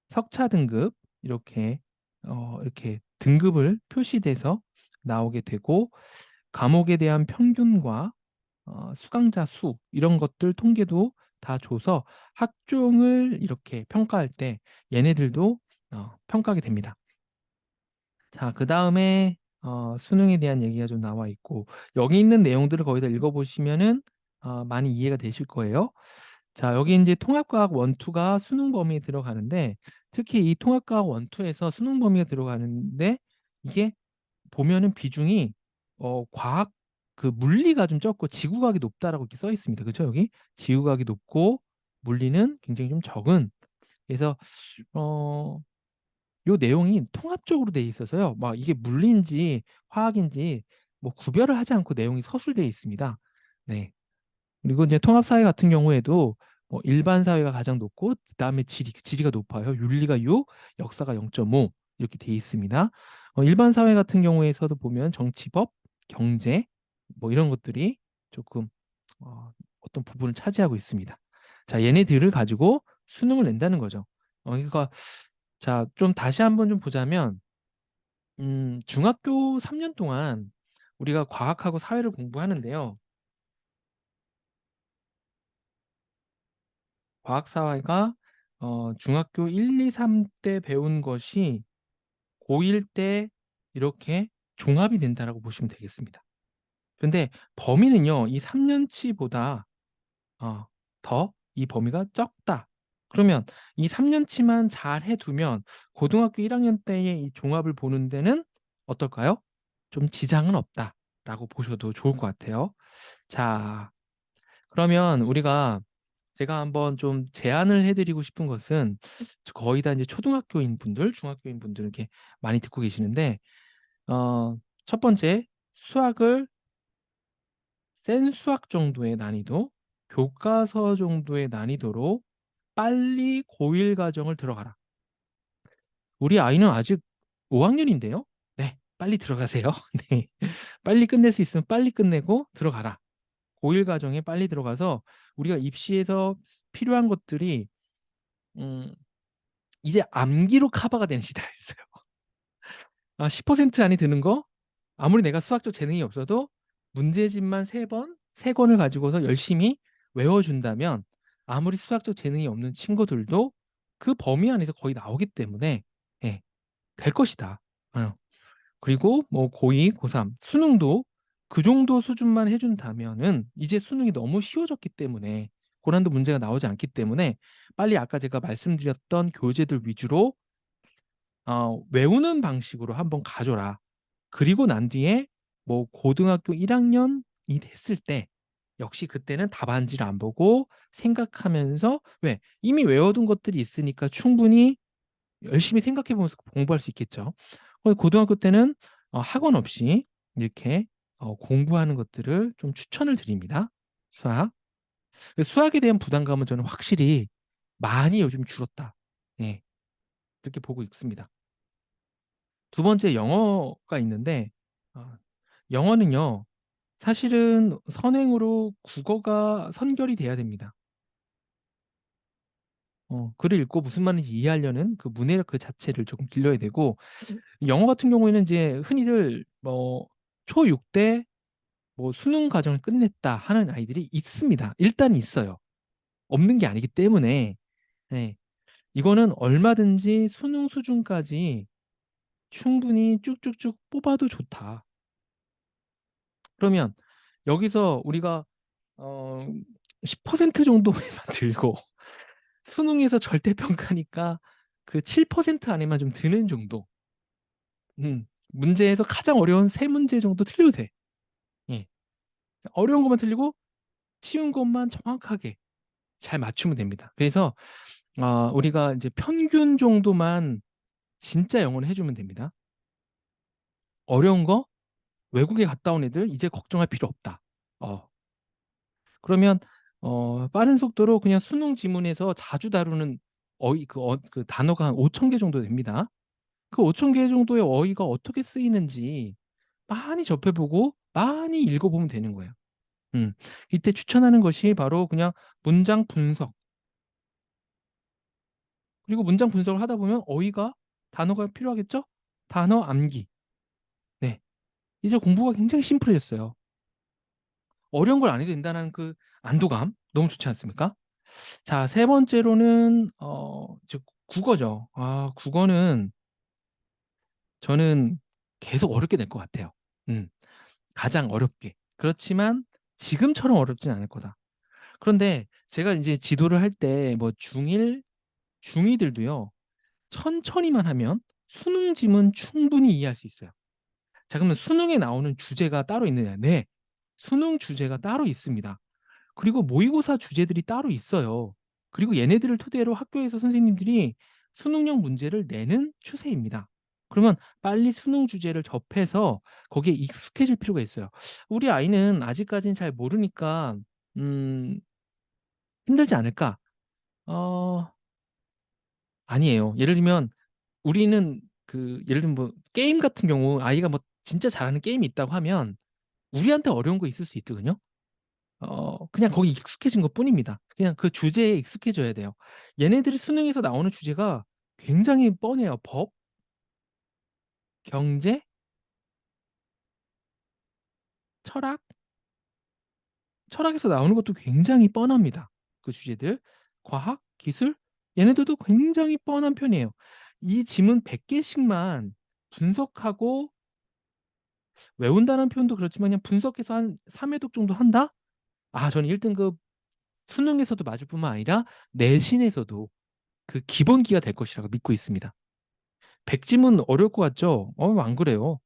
석차 등급 이렇게 등급을 표시돼서 나오게 되고 과목에 대한 평균과 수강자 수 이런 것들 통계도 다 줘서 학종을 이렇게 평가할 때 얘네들도 평가하게 됩니다. 자, 그 다음에 수능에 대한 얘기가 좀 나와 있고 여기 있는 내용들을 거의 다 읽어보시면은 많이 이해가 되실 거예요. 자, 여기 이제 통합과학 원투가 수능 범위에 들어가는데 특히 이 통합과학 원투에서 수능 범위가 들어가는데 이게 보면은 비중이 과학 그 물리가 좀 적고 지구과학이 높다라고 이렇게 써 있습니다. 그렇죠? 여기 지구과학이 높고 물리는 굉장히 좀 적은. 그래서 어, 요 내용이 통합적으로 돼 있어서요. 막 이게 물리인지 화학인지 뭐 구별을 하지 않고 내용이 서술되어 있습니다. 네. 그리고 이제 통합사회 같은 경우에도 뭐 일반 사회가 가장 높고 그다음에 지리가 높아요. 윤리가 6, 역사가 0.5 이렇게 돼 있습니다. 일반 사회 같은 경우에서도 보면 정치법, 경제 뭐 이런 것들이 조금 어떤 부분을 차지하고 있습니다. 자, 얘네들을 가지고 수능을 낸다는 거죠. 그러니까 자, 좀 다시 한번 좀 보자면 중학교 3년 동안 우리가 과학하고 사회를 공부하는데요. 과학 사회가 중학교 1, 2, 3 때 배운 것이 고1 때 이렇게 종합이 된다라고 보시면 되겠습니다. 그런데 범위는요, 이 3년치보다 더 이 범위가 적다. 그러면 이 3년치만 잘 해두면 고등학교 1학년 때의 이 종합을 보는 데는 어떨까요? 좀 지장은 없다라고 보셔도 좋을 것 같아요. 자, 그러면 우리가 제가 한번 좀 제안을 해드리고 싶은 것은 거의 다 이제 초등학교인 분들, 중학교인 분들 이렇게 많이 듣고 계시는데 어, 첫 번째 수학을 센 수학 정도의 난이도, 교과서 정도의 난이도로 빨리 고1 과정을 들어가라. 우리 아이는 아직 5학년인데요. 네, 빨리 들어가세요. 네, 빨리 끝낼 수 있으면 빨리 끝내고 들어가라. 고1 과정에 빨리 들어가서 우리가 입시에서 필요한 것들이 음, 이제 암기로 커버가 되는 시대가 있어요. 10% 안에 드는 거 아무리 내가 수학적 재능이 없어도 문제집만 3번, 3권을 가지고서 열심히 외워준다면 아무리 수학적 재능이 없는 친구들도 그 범위 안에서 거의 나오기 때문에 예, 될 것이다. 그리고 뭐 고2, 고3 수능도 그 정도 수준만 해준다면은 이제 수능이 너무 쉬워졌기 때문에 고난도 문제가 나오지 않기 때문에 빨리 아까 제가 말씀드렸던 교재들 위주로 외우는 방식으로 한번 가줘라. 그리고 난 뒤에 뭐 고등학교 1학년이 됐을 때 역시 그때는 답안지를 안 보고 생각하면서 왜 이미 외워둔 것들이 있으니까 충분히 열심히 생각해 보면서 공부할 수 있겠죠. 고등학교 때는 학원 없이 이렇게 공부하는 것들을 좀 추천을 드립니다. 수학. 수학에 대한 부담감은 저는 확실히 많이 요즘 줄었다. 예, 그렇게 보고 있습니다. 두 번째 영어가 있는데 어, 영어는요. 사실은 선행으로 국어가 선결이 돼야 됩니다. 글을 읽고 무슨 말인지 이해하려는 그 문해력 그 자체를 조금 길러야 되고 영어 같은 경우에는 이제 흔히들 뭐 초6 때 뭐 수능 과정을 끝냈다 하는 아이들이 있습니다. 일단 있어요. 없는 게 아니기 때문에 네. 이거는 얼마든지 수능 수준까지 충분히 쭉쭉쭉 뽑아도 좋다. 그러면 여기서 우리가 어, 10% 정도만 들고 수능에서 절대평가니까 그 7% 안에만 좀 드는 정도. 문제에서 가장 어려운 3문제 정도 틀려도 돼. 예. 어려운 것만 틀리고 쉬운 것만 정확하게 잘 맞추면 됩니다. 그래서 우리가 이제 평균 정도만 진짜 영어를 해주면 됩니다. 어려운 거 외국에 갔다 온 애들 이제 걱정할 필요 없다. 그러면 빠른 속도로 그냥 수능 지문에서 자주 다루는 그 단어가 한 5천 개 정도 됩니다. 그 5천 개 정도의 어휘가 어떻게 쓰이는지 많이 접해보고 많이 읽어보면 되는 거예요. 이때 추천하는 것이 바로 그냥 문장 분석. 그리고 문장 분석을 하다 보면 어휘가 단어가 필요하겠죠? 단어 암기. 네. 이제 공부가 굉장히 심플해졌어요. 어려운 걸 안 해도 된다는 그 안도감 너무 좋지 않습니까? 자, 세 번째로는 즉 국어죠. 국어는 저는 계속 어렵게 될 것 같아요. 음. 가장 어렵게. 그렇지만 지금처럼 어렵진 않을 거다. 그런데 제가 인제 지도를 할 때 뭐 중1, 중2들도요. 천천히만 하면 수능 지문 충분히 이해할 수 있어요. 자, 그러면 수능에 나오는 주제가 따로 있느냐? 네. 수능 주제가 따로 있습니다. 그리고 모의고사 주제들이 따로 있어요. 그리고 얘네들을 토대로 학교에서 선생님들이 수능형 문제를 내는 추세입니다. 그러면 빨리 수능 주제를 접해서 거기에 익숙해질 필요가 있어요. 우리 아이는 아직까지는 잘 모르니까 음 '힘들지 않을까?' 어 아니에요. 예를 들면 우리는 예를 들면 뭐 게임 같은 경우 아이가 뭐 진짜 잘하는 게임이 있다고 하면 우리한테 어려운 거 있을 수 있거든요. 그냥 거기 익숙해진 것뿐입니다. 그냥 그 주제에 익숙해져야 돼요. 얘네들이 수능에서 나오는 주제가 굉장히 뻔해요. 법, 경제, 철학, 철학에서 나오는 것도 굉장히 뻔합니다. 그 주제들. 과학, 기술 얘네들도 굉장히 뻔한 편이에요. 이 지문 100 개씩만 분석하고 외운다는 표현도 그렇지만 그냥 분석해서 한 3 회독 정도 한다? 저는 1 등급 수능에서도 맞을 뿐만 아니라 내신에서도 그 기본기가 될 것이라고 믿고 있습니다. 100 지문 어려울 것 같죠? 안 그래요.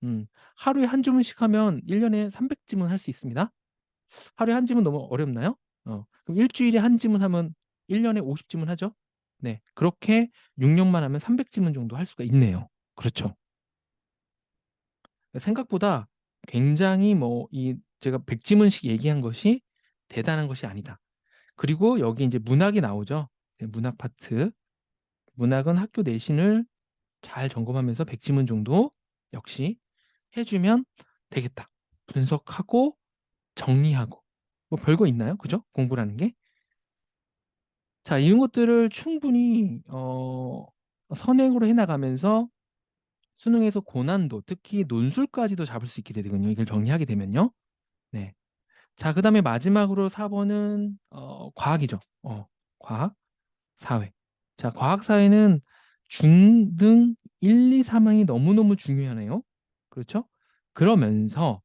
음. 하루에 한 지문씩 하면 1 년에 300 지문 할 수 있습니다. 하루에 한 지문 너무 어렵나요? 그럼 일 주일에 한 지문 하면 1 년에 50 지문 하죠? 네. 그렇게 6 년만 하면 300 지문 정도 할 수가 있네요. 그렇죠. 생각보다 굉장히 제가 100 지문씩 얘기한 것이 대단한 것이 아니다. 그리고 여기 인제 문학이 나오죠. 네, 문학 파트. 문학은 학교 내신을 잘 점검하면서 100 지문 정도 역시 해 주면 되겠다. 분석하고 정리하고 뭐 별거 있나요? 그죠? 공부라는 게. 자, 이런 것들을 충분히 선행으로 해 나가면서 수능에서 고난도 특히 논술까지도 잡을 수 있게 되거든요, 이걸 정리하게 되면요. 네. 자, 그다음에 마지막으로 4 번은 과학이죠. 과학, 사회. 자, 과학, 사회는 중등 1, 2, 3 항이 너무너무 중요하네요. 그렇죠? 그러면서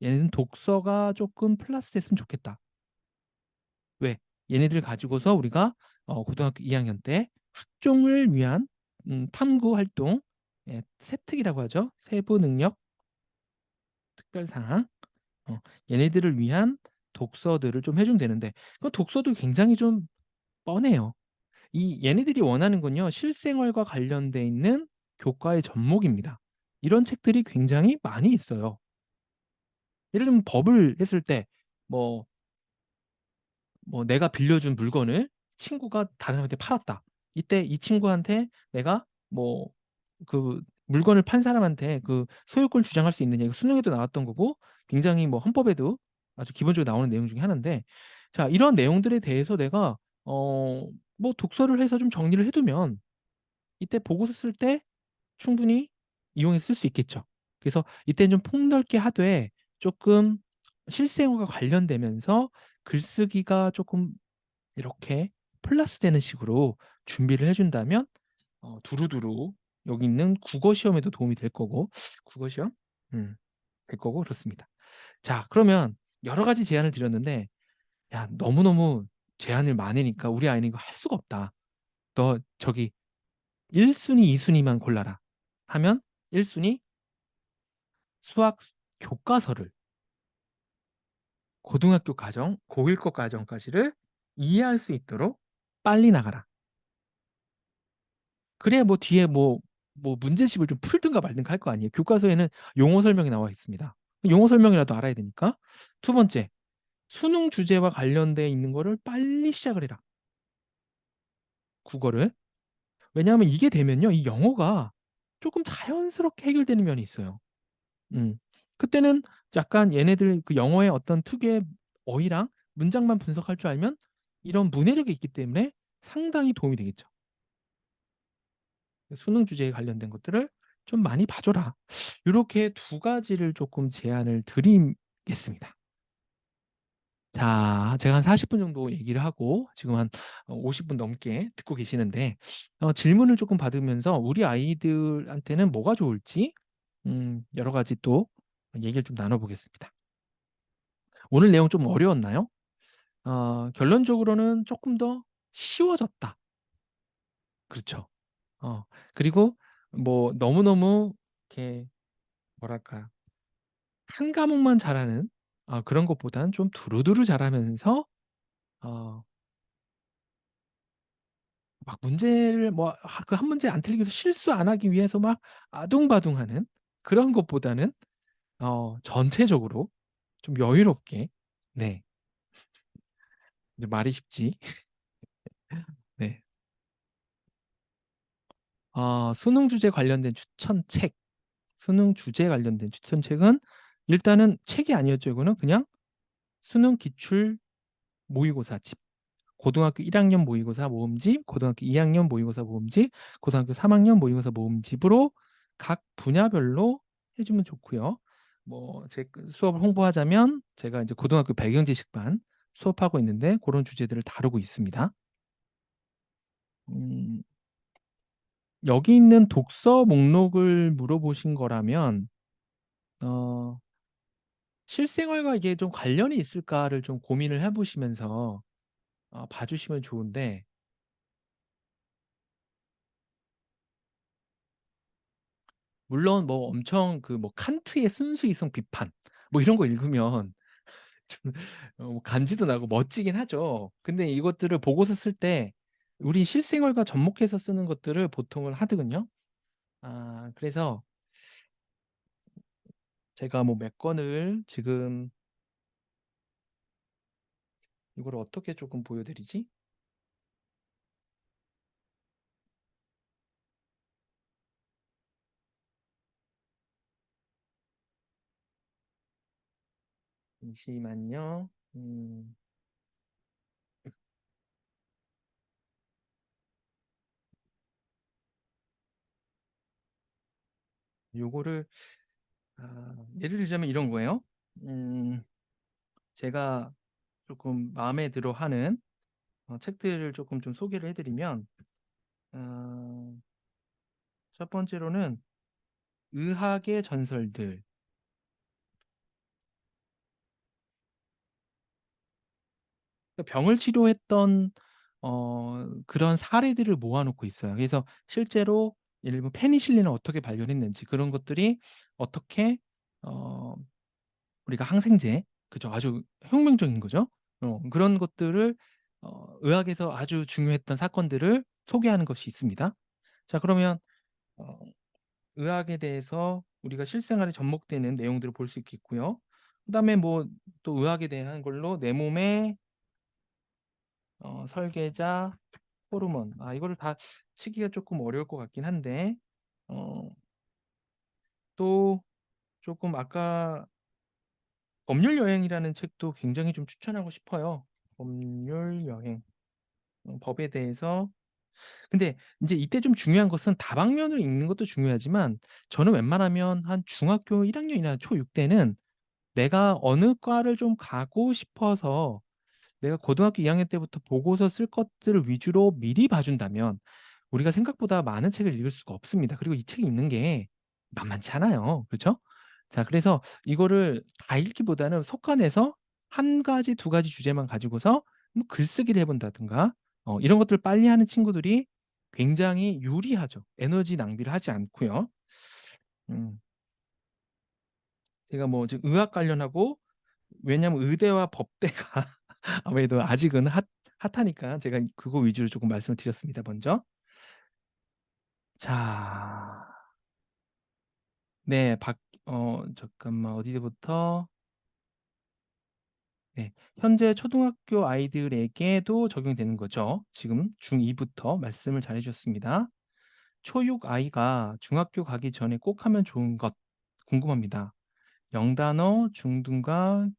얘는 독서가 쪼끔 플러스 됐으면 좋겠다. 왜? 얘네들 가지고서 우리가 고등학교 2 학년 때 학종을 위한 탐구 활동, 예, 세특이라고 하죠. 세부 능력 특별 사항. 어 얘네들을 위한 독서들을 좀 해 주면 되는데 그 독서도 굉장히 좀 뻔해요. 얘네들이 원하는 건요, 실생활과 관련돼 있는 교과의 접목입니다. 이런 책들이 굉장히 많이 있어요. 예를 들면 법을 했을 때 뭐 내가 빌려준 물건을 친구가 다른 사람한테 팔았다. 이때 이 친구한테 내가 뭐 물건을 판 사람한테 소유권 주장할 수 있느냐, 이거 수능에도 나왔던 거고 굉장히 헌법에도 아주 기본적으로 나오는 내용 중에 하나인데, 자, 이런 내용들에 대해서 내가 독서를 해서 좀 정리를 해 두면 이때 보고서 쓸 때 충분히 이용해서 쓸 수 있겠죠. 그래서 이때는 좀 폭넓게 하되 쪼끔 실생활과 관련되면서 글쓰기가 쪼끔 이렇게 플러스 되는 식으로 준비를 해 준다면 두루두루 여기 있는 국어 시험에도 도움이 될 거고, 국어 시험? 될 거고 그렇습니다. 자, 그러면 여러 가지 제안을 드렸는데 야, 너무너무 제안을 많으니까 우리 아이는 이거 할 수가 없다. 너 저기 1 순위, 2 순위만 골라라 하면 1 순위 수학 교과서를 고등학교 과정, 고1 거 과정까지를 이해할 수 있도록 빨리 나가라. 그래야 뒤에 문제집을 좀 풀든가 말든가 할 거 아니에요. 교과서에는 용어 설명이 나와 있습니다. 용어 설명이라도 알아야 되니까. 2 번째, 수능 주제와 관련돼 있는 거를 빨리 시작을 해라, 국어를. 왜냐하면 이게 되면요, 이 영어가 쪼끔 자연스럽게 해결되는 면이 있어요. 음. 그때는 약간 얘네들 영어의 어떤 특유의 어휘랑 문장만 분석할 줄 알면 이런 문해력이 있기 때문에 상당히 도움이 되겠죠. 수능 주제에 관련된 것들을 좀 많이 봐 줘라. 요렇게 2 가지를 쪼끔 제안을 드리겠습니다. 자, 제가 한 40분 정도 얘기를 하고 지금 한 50분 넘게 듣고 계시는데 질문을 쪼끔 받으면서 우리 아이들한테는 뭐가 좋을지, 여러 가지 또 얘기를 좀 나눠 보겠습니다. 오늘 내용 좀 어려웠나요? 결론적으로는 조금 더 쉬워졌다. 그렇죠. 어 그리고 뭐 너무너무 이렇게 뭐랄까 한 과목만 잘하는 그런 것보다는 좀 두루두루 잘하면서 어 막 문제를 뭐 그 한 문제 안 틀리기 위해서 실수 안 하기 위해서 막 아둥바둥하는 그런 것보다는 전체적으로 좀 여유롭게. 네. 이제 말이 쉽지. 네. 수능 주제 관련된 추천책, 수능 주제에 관련된 추천책은 일단은 책이 아니었죠 이거는. 그냥 수능 기출 모의고사 집. 고등학교 1 학년 모의고사 모음집, 고등학교 2 학년 모의고사 모음집, 고등학교 3 학년 모의고사 모음집으로 각 분야별로 해 주면 좋고요. 뭐 제 수업을 홍보하자면 제가 이제 고등학교 배경지식반 수업하고 있는데 고런 주제들을 다루고 있습니다. 음 여기 있는 독서 목록을 물어보신 거라면 어 '실생활과 이게 좀 관련이 있을까.'를 좀 고민을 해 보시면서 봐 주시면 좋은데, 물론 뭐 엄청 그 뭐 칸트의 순수이성 비판 뭐 이런 거 읽으면 좀 간지도 나고 멋지긴 하죠. 근데 이것들을 보고서 쓸 때 우리 실생활과 접목해서 쓰는 것들을 보통을 하거든요. 그래서 제가 뭐 몇 권을 지금 이거를 어떻게 조금 보여 드리지? 잠시만요. 요거를 예를 들자면 이런 거예요. 음 제가 조금 마음에 들어하는 책들을 조금 좀 소개를 해 드리면 어 첫 번째로는 의학의 전설들. 그러니까 병을 치료했던 그런 사례들을 모아 놓고 있어요. 그래서 실제로 예를 들면 페니실린을 어떻게 발견했는지 그런 것들이 어떻게 어 우리가 항생제, 그죠, 아주 혁명적인 거죠. 그런 것들을 의학에서 아주 중요했던 사건들을 소개하는 것이 있습니다. 자 그러면 어 의학에 대해서 우리가 실생활에 접목되는 내용들을 볼 수 있겠고요. 그다음에 뭐 또 의학에 대한 걸로 내 몸의 설계자, 호르몬. 이거를 다 치기가 조금 어려울 것 같긴 한데 어 또 조금 아까 법률 여행이라는 책도 굉장히 좀 추천하고 싶어요. 법률 여행. 법에 대해서. 근데 인제 이때 좀 중요한 것은 다방면을 읽는 것도 중요하지만 저는 웬만하면 한 중학교 1 학년이나 초6 때는 내가 어느 과를 좀 가고 싶어서 내가 고등학교 2 학년 때부터 보고서 쓸 것들을 위주로 미리 봐 준다면 우리가 생각보다 많은 책을 읽을 수가 없습니다. 그리고 이 책이 읽는 게 만만치 않아요. 그렇죠? 자 그래서 이거를 다 읽기보다는 속간해서 한 가지 두 가지 주제만 가지고서 뭐 글쓰기를 해 본다든가 이런 것들을 빨리 하는 친구들이 굉장히 유리하죠. 에너지 낭비를 하지 않고요. 음 제가 뭐 지금 의학 관련하고, 왜냐하면 의대와 법대가 아무래도 아직은 핫하니까 제가 그거 위주로 조금 말씀을 드렸습니다 먼저. 자. 네. 잠깐만 어디부터. 네. 현재 초등학교 아이들에게도 적용되는 거죠. 지금 중2 부터 말씀을 잘해 주셨습니다. 초6 아이가 중학교 가기 전에 꼭 하면 좋은 것 궁금합니다. 영단어, 중등과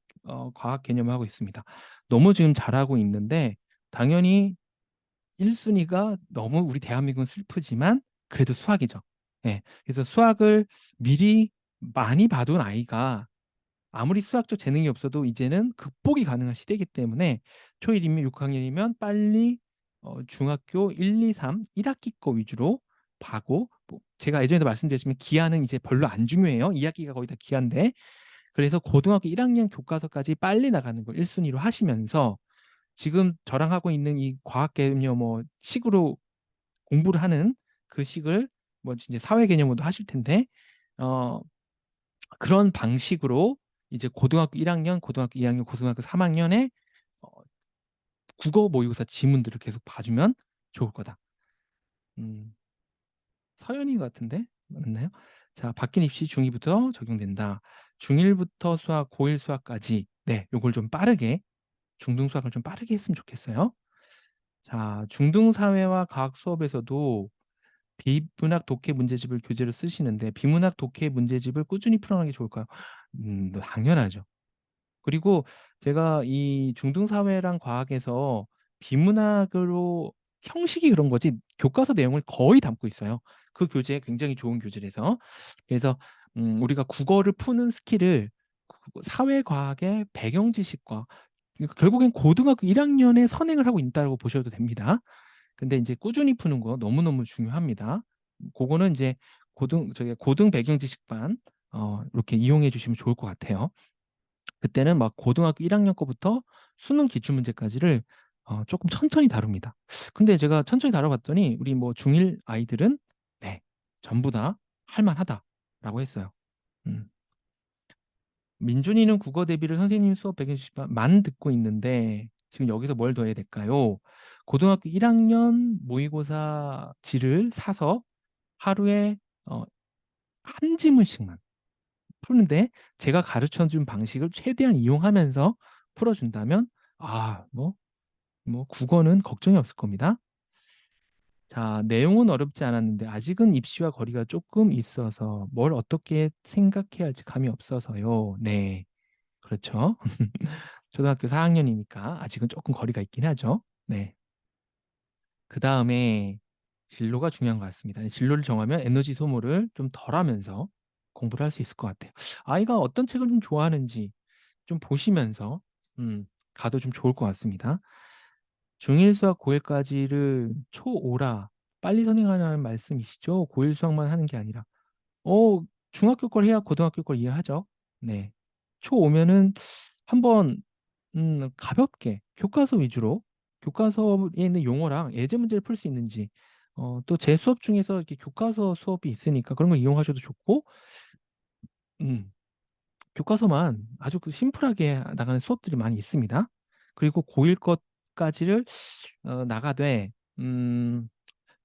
과학 개념을 하고 있습니다. 너무 지금 잘하고 있는데 당연히 1 순위가 너무 우리 대한민국은 슬프지만 그래도 수학이죠. 예. 그래서 수학을 미리 많이 봐둔 아이가 아무리 수학적 재능이 없어도 이제는 극복이 가능한 시대이기 때문에 초1 이면 6 학년이면 빨리 중학교 1, 2, 3 1 학기 거 위주로 봐고 뭐 제가 예전에도 말씀드렸지만 기하는 이제 별로 안 중요해요. 2학기가 거의 다 기하인데. 그래서 고등학교 1학년 교과서까지 빨리 나가는 걸 1순위로 하시면서 지금 저랑 하고 있는 이 과학 개념 뭐 식으로 공부를 하는 그 식을 뭐 이제 사회 개념으로도 하실 텐데 그런 방식으로 이제 고등학교 1학년, 고등학교 2학년, 고등학교 3학년에 어, 국어 모의고사 지문들을 계속 봐주면 좋을 거다. 서연이 같은데 맞나요? 자, 바뀐 입시 중2부터 적용된다. 중1부터 수학, 고1 수학까지 네, 요걸 좀 빠르게 중등 수학을 좀 빠르게 했으면 좋겠어요. 자, 중등 사회와 과학 수업에서도 비문학 독해 문제집을 교재로 쓰시는데 비문학 독해 문제집을 꾸준히 풀어가는 게 좋을까요? 당연하죠. 그리고 제가 이 중등 사회랑 과학에서 비문학으로 형식이 그런 거지 교과서 내용을 거의 담고 있어요. 그 교재 굉장히 좋은 교재라서. 그래서 우리가 국어를 푸는 스킬을 사회과학의 배경 지식과 그러니까 결국엔 고등학교 1학년에 선행을 하고 있다고 보셔도 됩니다. 근데 이제 꾸준히 푸는 거 너무너무 중요합니다. 그거는 이제 고등 배경 지식반 이렇게 이용해 주시면 좋을 것 같아요. 그때는 막 고등학교 1학년 거부터 수능 기출 문제까지를 조금 천천히 다룹니다. 근데 제가 천천히 다뤄봤더니 우리 뭐 중1 아이들은 네, 전부 다 할만하다라고 했어요. 음. 민준이는 국어 대비를 선생님 수업 120만 듣고 있는데 지금 여기서 뭘 더 해야 될까요? 고등학교 1학년 모의고사 지를 사서 하루에 한 지문씩만 푸는데 제가 가르쳐 준 방식을 최대한 이용하면서 풀어준다면 뭐 국어는 걱정이 없을 겁니다. 자, 내용은 어렵지 않았는데 아직은 입시와 거리가 조금 있어서 뭘 어떻게 생각해야 할지 감이 없어서요. 네, 그렇죠. 초등학교 4학년이니까 아직은 조금 거리가 있긴 하죠. 네. 그 다음에 진로가 중요한 것 같습니다. 진로를 정하면 에너지 소모를 좀 덜하면서 공부를 할 수 있을 것 같아요. 아이가 어떤 책을 좀 좋아하는지 좀 보시면서 가도 좀 좋을 것 같습니다. 중1 수학 고1까지를 초5라 빨리 선행하라는 말씀이시죠? 고1 수학만 하는 게 아니라. 중학교 걸 해야 고등학교 걸 이해하죠. 네. 초5면은 한번 가볍게 교과서 위주로 교과서에 있는 용어랑 예제 문제를 풀 수 있는지 또 제 수업 중에서 이렇게 교과서 수업이 있으니까 그런 걸 이용하셔도 좋고 음, 교과서만 아주 그 심플하게 나가는 수업들이 많이 있습니다. 그리고 고1 것까지를 나가되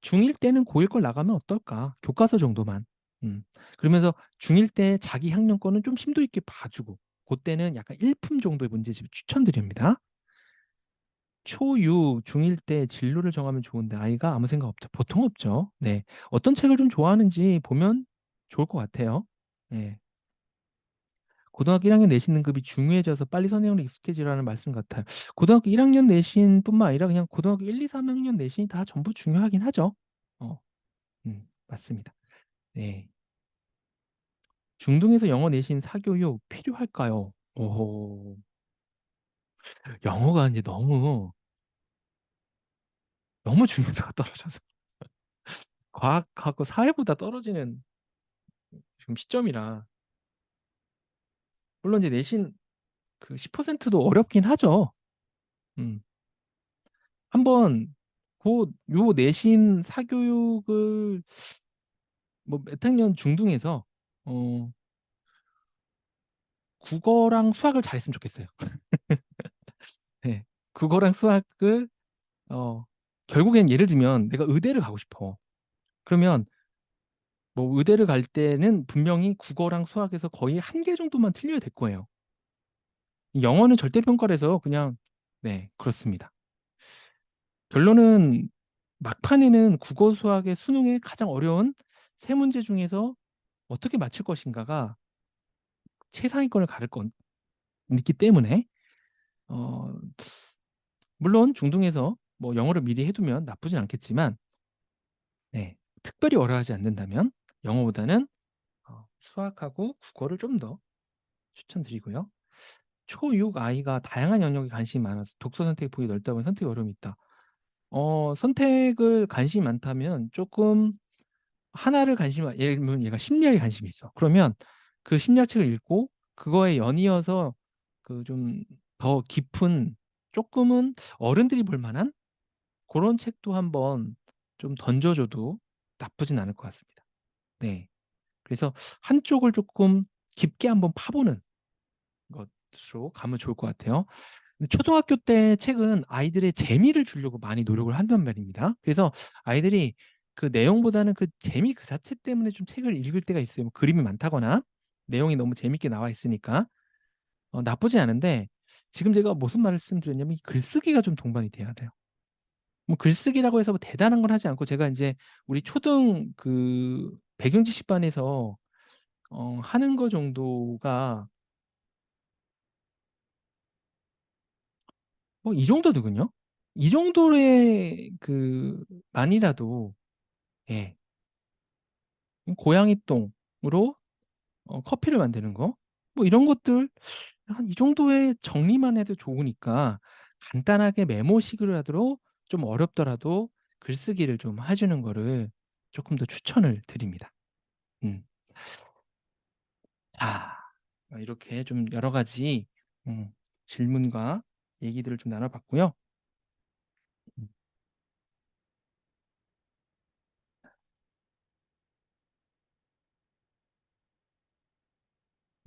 중1 때는 고1 걸 나가면 어떨까? 교과서 정도만. 그러면서 중1 때 자기 학년 거는 좀 심도 있게 봐주고 그때는 약간 일품 정도의 문제집을 추천드립니다. 초6, 중1 때 진로를 정하면 좋은데 아이가 아무 생각 없죠. 보통 없죠. 네. 어떤 책을 좀 좋아하는지 보면 좋을 것 같아요. 네. 고등학교 1학년 내신 등급이 중요해져서 빨리 선행으로 익숙해지라는 말씀 같아요. 고등학교 1학년 내신뿐만 아니라 그냥 고등학교 1, 2, 3학년 내신이 다 전부 중요하긴 하죠. 맞습니다. 네. 중등에서 영어 내신 사교육 필요할까요? 오호. 영어가 이제 너무 중요도가 떨어져서 과학하고 사회보다 떨어지는 지금 시점이라 물론 이제 내신 그 10%도 어렵긴 하죠. 음. 한번 요 내신 사교육을 뭐 몇 학년 중등에서 어 국어랑 수학을 잘했으면 좋겠어요. 네. 국어랑 수학을 결국엔 예를 들면 내가 의대를 가고 싶어. 그러면 뭐 의대를 갈 때는 분명히 국어랑 수학에서 거의 한 개 정도만 틀려야 될 거예요. 영어는 절대평가라서 그냥 네, 그렇습니다. 결론은 막판에는 국어 수학의 수능의 가장 어려운 세 문제 중에서 어떻게 맞힐 것인가가 최상위권을 가를 건 있기 때문에 어, 물론 중등에서 뭐 영어를 미리 해두면 나쁘진 않겠지만 네, 특별히 어려워하지 않는다면 영어보다는 수학하고 국어를 좀 더 추천드리고요. 초6 아이가 다양한 영역에 관심이 많아서 독서 선택 폭이 넓다 보니 선택 어려움이 있다. 선택을 관심이 많다면 조금 하나를 예를 들면 얘가 심리학에 관심이 있어. 그러면 그 심리학 책을 읽고 그거에 연이어서 그 좀 더 깊은 쪼끔은 어른들이 볼 만한 고런 책도 한번 좀 던져 줘도 나쁘진 않을 것 같습니다. 네. 그래서 한쪽을 쪼끔 깊게 한번 파보는 것으로 가면 좋을 것 같아요. 근데 초등학교 때 책은 아이들의 재미를 주려고 많이 노력을 한단 말입니다. 그래서 아이들이 그 내용보다는 그 재미 그 자체 때문에 좀 책을 읽을 때가 있어요. 뭐 그림이 많다거나 내용이 너무 재밌게 나와 있으니까. 나쁘지 않은데 지금 제가 무슨 말씀드렸냐면 이 글쓰기가 좀 동반이 돼야 돼요. 뭐 글쓰기라고 해서 뭐 대단한 걸 하지 않고 제가 인제 우리 초등 그 백영지식반에서 하는 거 정도가 뭐 이 정도더군요. 이 정도의 그 만이라도 예. 고양이 똥으로 커피를 만드는 거 뭐 이런 것들 한 이 정도의 정리만 해도 좋으니까 간단하게 메모식으로 라도 좀 어렵더라도 글쓰기를 좀 해 주는 거를 쪼끔 더 추천을 드립니다. 음. 아. 이렇게 좀 여러 가지 음 질문과 얘기들을 좀 나눠 봤고요. 음.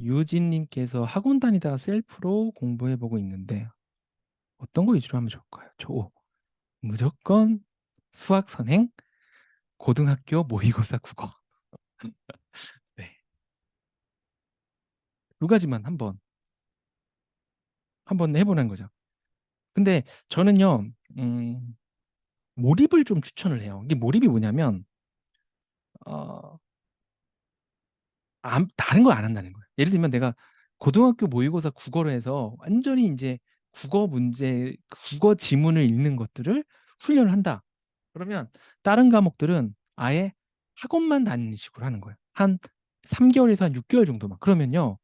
유진 님께서 "학원 다니다가 셀프로 공부해 보고 있는데 어떤 거 위주로 하면 좋을까요?" 저 무조건 수학 선행, 고등학교 모의고사 국어. 네. 두 가지만 한번 해 보는 거죠. 근데 저는요. 음 몰입을 좀 추천을 해요. 이게 몰입이 뭐냐면 어 다른 걸 안 한다는 거예요. 예를 들면 내가 고등학교 모의고사 국어로 해서 완전히 인제 국어 문제 국어 지문을 읽는 것들을 훈련을 한다. 그러면 다른 과목들은 아예 학원만 다니는 식으로 하는 거예요. 한 3 개월에서 한 6 개월 정도만. 그러면요.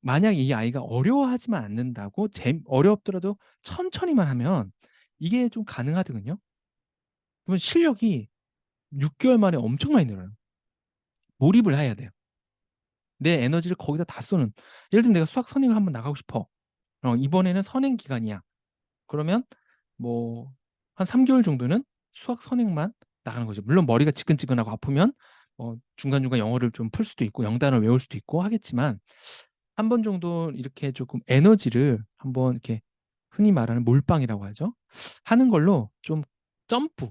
만약 이 아이가 어려워하지만 않는다고 어렵더라도 천천히만 하면 이게 좀 가능하거든요. 그러면 실력이 6 개월 만에 엄청 많이 늘어요. 몰입을 해야 돼요. 내 에너지를 거기다 다 쏘는 예를 들면 내가 수학 선행을 한번 나가고 싶어. 이번에는 선행 기간이야. 그러면 뭐 한 3 개월 정도는 수학 선행만 나가는 거죠. 물론 머리가 지끈지끈하고 아프면 중간중간 영어를 좀 풀 수도 있고 영단을 외울 수도 있고 하겠지만 한 번 정도 이렇게 조금 에너지를 한번 이렇게 흔히 말하는 몰빵이라고 하죠. 하는 걸로 좀 점프,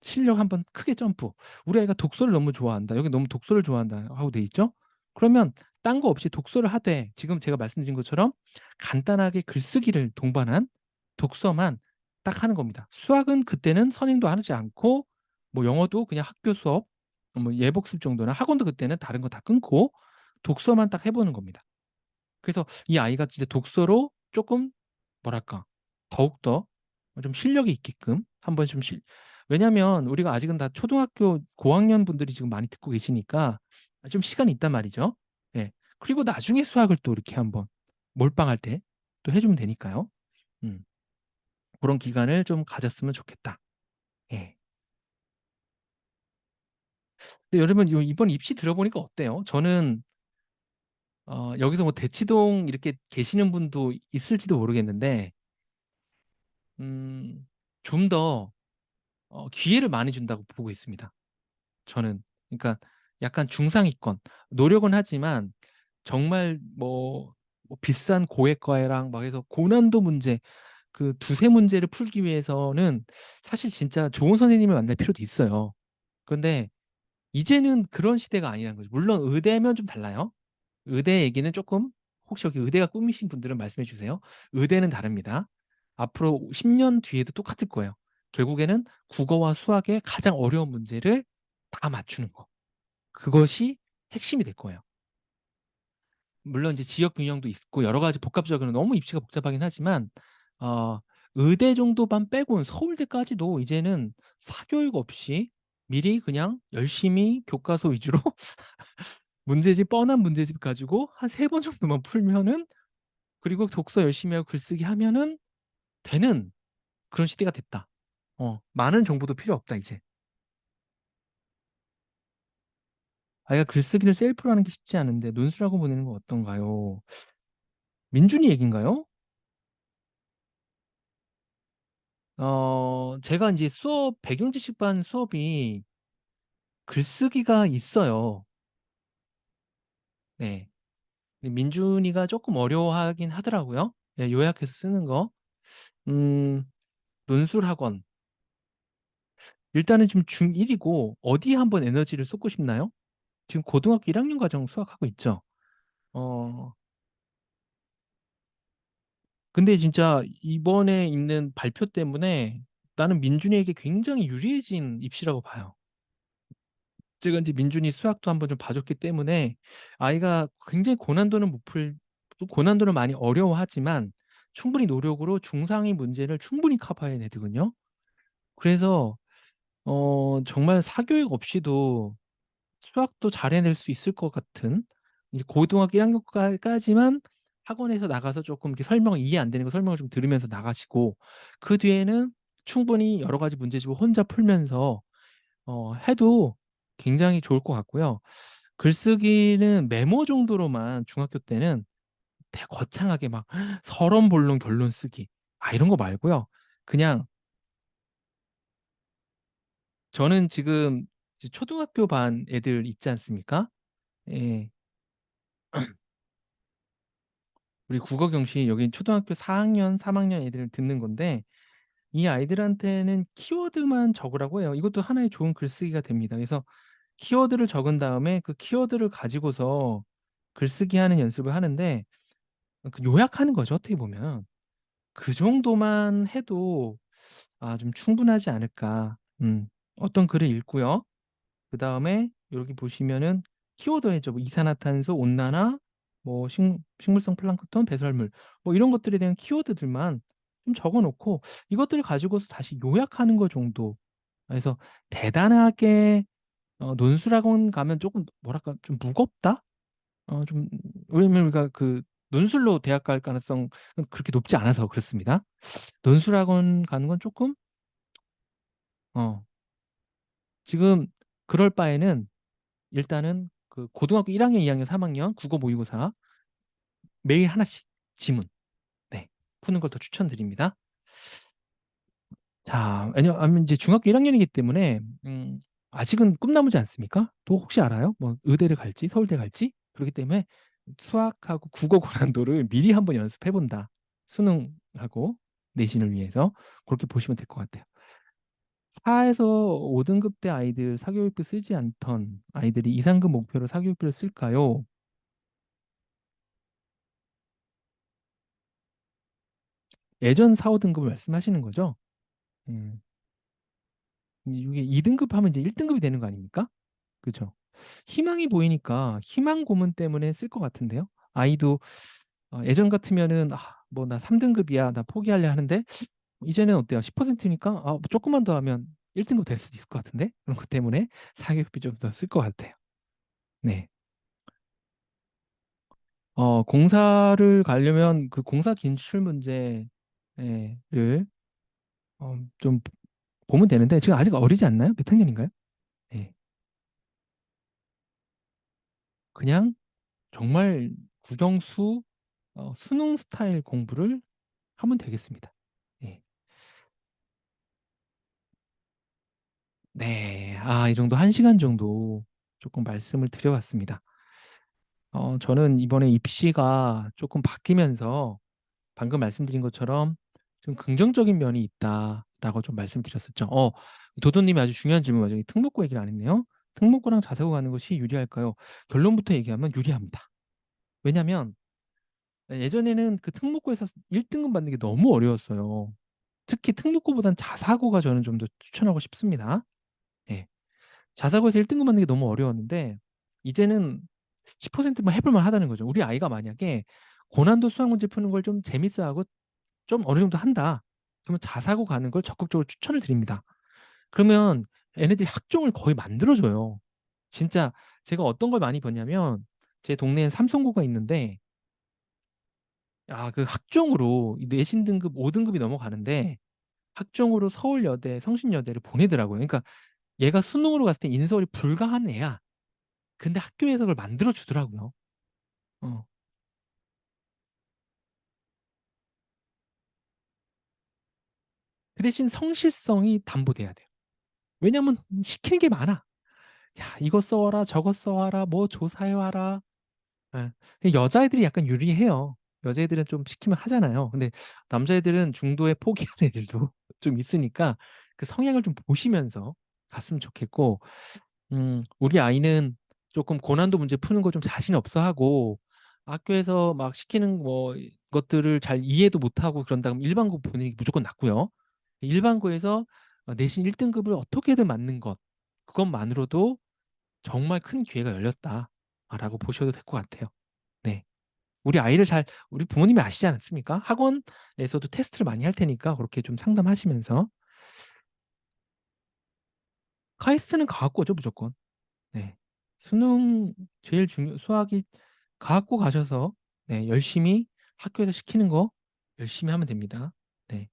실력 한번 크게 점프. 우리 아이가 독서를 너무 좋아한다. 여기 너무 독서를 좋아한다 하고 돼 있죠. 그러면 딴 거 없이 독서를 하되 지금 제가 말씀드린 것처럼 간단하게 글쓰기를 동반한 독서만 딱 하는 겁니다. 수학은 그때는 선행도 하지 않고 뭐 영어도 그냥 학교 수업 뭐 예복습 정도나 학원도 그때는 다른 거 다 끊고 독서만 딱 해 보는 겁니다. 그래서 이 아이가 진짜 독서로 쪼끔 뭐랄까 더욱더 좀 실력이 있게끔 한번 좀 왜냐면 우리가 아직은 다 초등학교 고학년 분들이 지금 많이 듣고 계시니까 좀 시간이 있단 말이죠. 예. 그리고 나중에 수학을 또 이렇게 한번 몰빵할 때 또 해 주면 되니까요. 음. 고런 기간을 좀 가졌으면 좋겠다. 예. 근데 여러분 이번 입시 들어보니까 어때요? 저는 여기서 뭐 대치동 이렇게 계시는 분도 있을지도 모르겠는데 좀 더 기회를 많이 준다고 보고 있습니다, 저는. 그러니까 약간 중상위권 노력은 하지만 정말 뭐 비싼 고액과외랑 막 해서 고난도 문제 그 두세 문제를 풀기 위해서는 사실 진짜 좋은 선생님을 만날 필요도 있어요. 그런데 이제는 그런 시대가 아니라는 거죠. 물론 의대면 좀 달라요. 의대 얘기는 쪼끔 혹시 여기 의대가 꿈이신 분들은 말씀해 주세요. 의대는 다릅니다. 앞으로 10년 뒤에도 똑같을 거예요. 결국에는 국어와 수학의 가장 어려운 문제를 다 맞추는 거. 그것이 핵심이 될 거예요. 물론 이제 지역 균형도 있고 여러 가지 복합적으로 너무 입시가 복잡하긴 하지만 어 의대 정도만 빼고는 서울대까지도 이제는 사교육 없이 미리 그냥 열심히 교과서 위주로 문제집 뻔한 문제집 가지고 한 3번 정도만 풀면은 그리고 독서 열심히 하고 글쓰기 하면은 되는 그런 시대가 됐다. 많은 정보도 필요 없다 이제. 아이가 글쓰기를 셀프로 하는 게 쉽지 않은데 논술하고 보내는 건 어떤가요? 민준이 얘기인가요? 제가 이제 수업 백용지식반 수업이 글쓰기가 있어요. 네. 근데 민준이가 조금 어려워하긴 하더라고요. 예, 요약해서 쓰는 거. 음, 논술학원. 일단은 지금 중1이고 어디에 한번 에너지를 쏟고 싶나요? 지금 고등학교 1학년 과정 수학하고 있죠. 어, 근데 진짜 이번에 있는 발표 때문에 나는 민준이에게 굉장히 유리해진 입시라고 봐요. 제가 이제 민준이 수학도 한번 좀 봐줬기 때문에 아이가 굉장히 고난도는 못 풀, 또 고난도를 많이 어려워하지만 충분히 노력으로 중상위 문제를 충분히 커버해야 되거든요. 그래서 정말 사교육 없이도 수학도 잘 해낼 수 있을 것 같은, 이제 고등학교 1학년까지만 학원에서 나가서 조금 이렇게 설명 이해 안 되는 거 설명을 좀 들으면서 나가시고, 그 뒤에는 충분히 여러 가지 문제집을 혼자 풀면서 해도 굉장히 좋을 것 같고요. 글쓰기는 메모 정도로만 중학교 때는 되게 거창하게 막 서론 본론 결론 쓰기, 이런 거 말고요. 그냥 저는 지금 이제 초등학교 반 애들 있지 않습니까? 예. 우리 국어 경시 여기 초등학교 4학년, 3학년 애들 듣는 건데, 이 아이들한테는 키워드만 적으라고 해요. 이것도 하나의 좋은 글쓰기가 됩니다. 그래서 키워드를 적은 다음에 그 키워드를 가지고서 글쓰기 하는 연습을 하는데, 그 요약하는 거죠. 어떻게 보면 그 정도만 해도 좀 충분하지 않을까. 어떤 글을 읽고요. 그 다음에 여기 보시면은 키워드 해죠. 뭐 이산화탄소, 온난화, 뭐 식물성 플랑크톤, 배설물, 뭐 이런 것들에 대한 키워드들만 좀 적어놓고 이것들을 가지고서 다시 요약하는 거 정도. 그래서 대단하게 논술학원 가면 조금 뭐랄까 좀 무겁다. 좀 왜냐면 우리가 그 논술로 대학 갈 가능성은 그렇게 높지 않아서 그렇습니다. 논술학원 가는 건 조금 어 지금 그럴 바에는 일단은 그 고등학교 1학년, 2학년, 3학년 국어 모의고사 매일 하나씩 지문, 네, 푸는 걸 더 추천드립니다. 자, 왜냐하면 이제 중학교 1학년이기 때문에 아직은 꿈나무지 않습니까? 또 혹시 알아요? 뭐 의대를 갈지 서울대 갈지. 그렇기 때문에 수학하고 국어 고난도를 미리 한번 연습해 본다. 수능하고 내신을 위해서 그렇게 보시면 될 것 같아요. 4에서 5등급 때 아이들 사교육비 쓰지 않던 아이들이 2, 3급 목표로 사교육비를 쓸까요? 예전 4, 5등급을 말씀하시는 거죠? 음, 이게 2등급 하면 이제 1등급이 되는 거 아닙니까? 그죠? 희망이 보이니까 희망 고문 때문에 쓸 것 같은데요. 아이도 예전 같으면은 뭐 나 3등급이야, 나 포기할래 하는데 이제는 어때요? 10%니까 뭐 조금만 더 하면 1등급 될 수도 있을 것 같은데 그런 것 때문에 사교육비 좀 더 쓸 것 같아요. 네. 공사를 가려면 그 공사 기출 문제를 좀 보면 되는데 지금 아직 어리지 않나요? 몇 학년인가요? 네. 그냥 정말 국영수 수능 스타일 공부를 하면 되겠습니다. 네. 네. 이 정도 1시간 정도 조금 말씀을 드려봤습니다. 저는 이번에 입시가 조금 바뀌면서 방금 말씀드린 것처럼 좀 긍정적인 면이 있다라고 좀 말씀드렸었죠. 도도님이 아주 중요한 질문 맞아요. 특목고 얘기를 안 했네요. 특목고랑 자사고 가는 것이 유리할까요? 결론부터 얘기하면 유리합니다. 왜냐하면 예전에는 그 특목고에서 1등급 받는 게 너무 어려웠어요. 특히 특목고보단 자사고가 저는 좀 더 추천하고 싶습니다. 예. 자사고에서 1등급 받는 게 너무 어려웠는데 이제는 10%만 해볼 만하다는 거죠. 우리 아이가 만약에 고난도 수학 문제 푸는 걸 좀 재밌어하고 좀 어느 정도 한다. 그러면 자사고 가는 걸 적극적으로 추천을 드립니다. 그러면 얘네들이 학종을 거의 만들어줘요. 진짜 제가 어떤 걸 많이 봤냐면 제 동네엔 삼성고가 있는데 그 학종으로 내신 등급 5등급이 넘어가는데 학종으로 서울여대, 성신여대를 보내더라고요. 그러니까 얘가 수능으로 갔을 때 인서울이 불가한 애야. 근데 학교에서 그걸 만들어 주더라고요. 어. 그 대신 성실성이 담보돼야 돼요. 왜냐면 시키는 게 많아. 야, 이거 써와라, 저거 써와라, 뭐 조사해와라. 예. 여자애들이 약간 유리해요. 여자애들은 좀 시키면 하잖아요. 근데 남자애들은 중도에 포기하는 애들도 좀 있으니까 그 성향을 좀 보시면서 갔으면 좋겠고, 우리 아이는 조금 고난도 문제 푸는 거 좀 자신 없어 하고 학교에서 막 시키는 뭐 것들을 잘 이해도 못 하고 그런다 면 일반고 보내기 무조건 낫고요. 일반고에서 내신 1등급을 어떻게든 맞는 것, 그것만으로도 정말 큰 기회가 열렸다라고 보셔도 될 것 같아요. 네. 우리 부모님이 아시지 않습니까? 학원에서도 테스트를 많이 할 테니까 그렇게 좀 상담하시면서. 카이스트는 과학고죠, 무조건. 네. 수능 제일 수학이 과학고 가셔서 네, 열심히 학교에서 시키는 거 열심히 하면 됩니다. 네.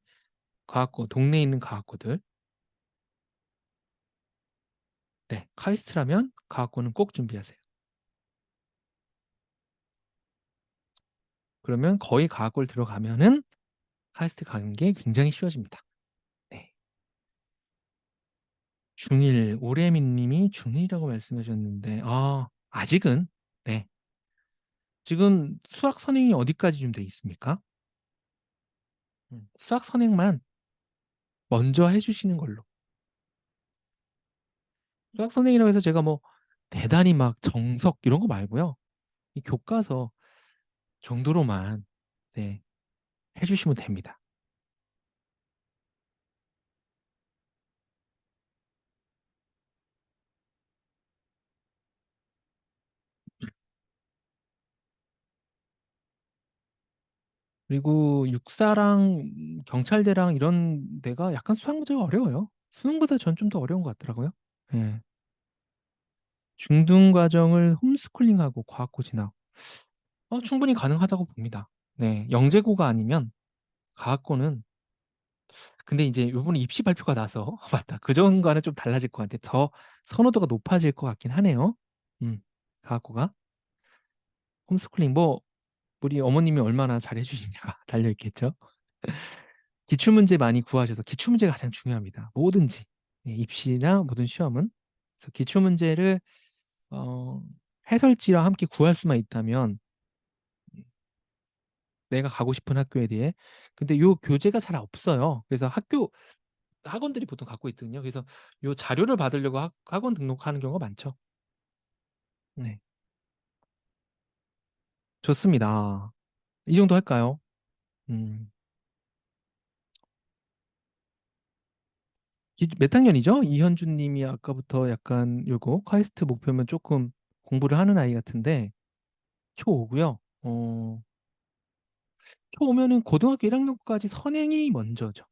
과학고, 동네에 있는 과학고들. 네. 카이스트라면 과학고는 꼭 준비하세요. 그러면 거의 과학고를 들어가면은 카이스트 가는 게 굉장히 쉬워집니다. 네. 중1, 오래민 님이 중1이라고 말씀하셨는데, 아직은, 네. 지금 수학 선행이 어디까지 좀 돼 있습니까? 수학 선행만 먼저 해주시는 걸로. 수학 선행이라고 해서 제가 뭐 대단히 막 정석 이런 거 말고요. 이 교과서 정도로만 네, 해주시면 됩니다. 그리고 육사랑 경찰대랑 이런 데가 약간 수학 문제가 어려워요. 수능보다 전 좀 더 어려운 것 같더라고요. 예. 중등 과정을 홈스쿨링하고 과학고 진학. 충분히 가능하다고 봅니다. 네, 영재고가 아니면 과학고는. 근데 이제 요번에 입시 발표가 나서 맞다. 그전과는 좀 달라질 것 같아. 더 선호도가 높아질 것 같긴 하네요. 과학고가. 홈스쿨링 뭐 우리 어머님이 얼마나 잘해 주시냐가 달려 있겠죠. 기출문제 많이 구하셔서 기출문제가 가장 중요합니다. 뭐든지. 네, 입시나 모든 시험은. 그래서 기출문제를 어, 해설지와 함께 구할 수만 있다면 내가 가고 싶은 학교에 대해. 근데 요 교재가 잘 없어요. 그래서 학원들이 보통 갖고 있거든요. 그래서 요 자료를 받으려고 학원 등록하는 경우가 많죠. 네. 좋습니다. 이 정도 할까요? 음. 몇 학년이죠? 이현준 님이 아까부터 약간 요거 퀘스트 목표면 조금 공부를 하는 아이 같은데 초5고요. 초5면은 고등학교 1학년까지 선행이 먼저죠.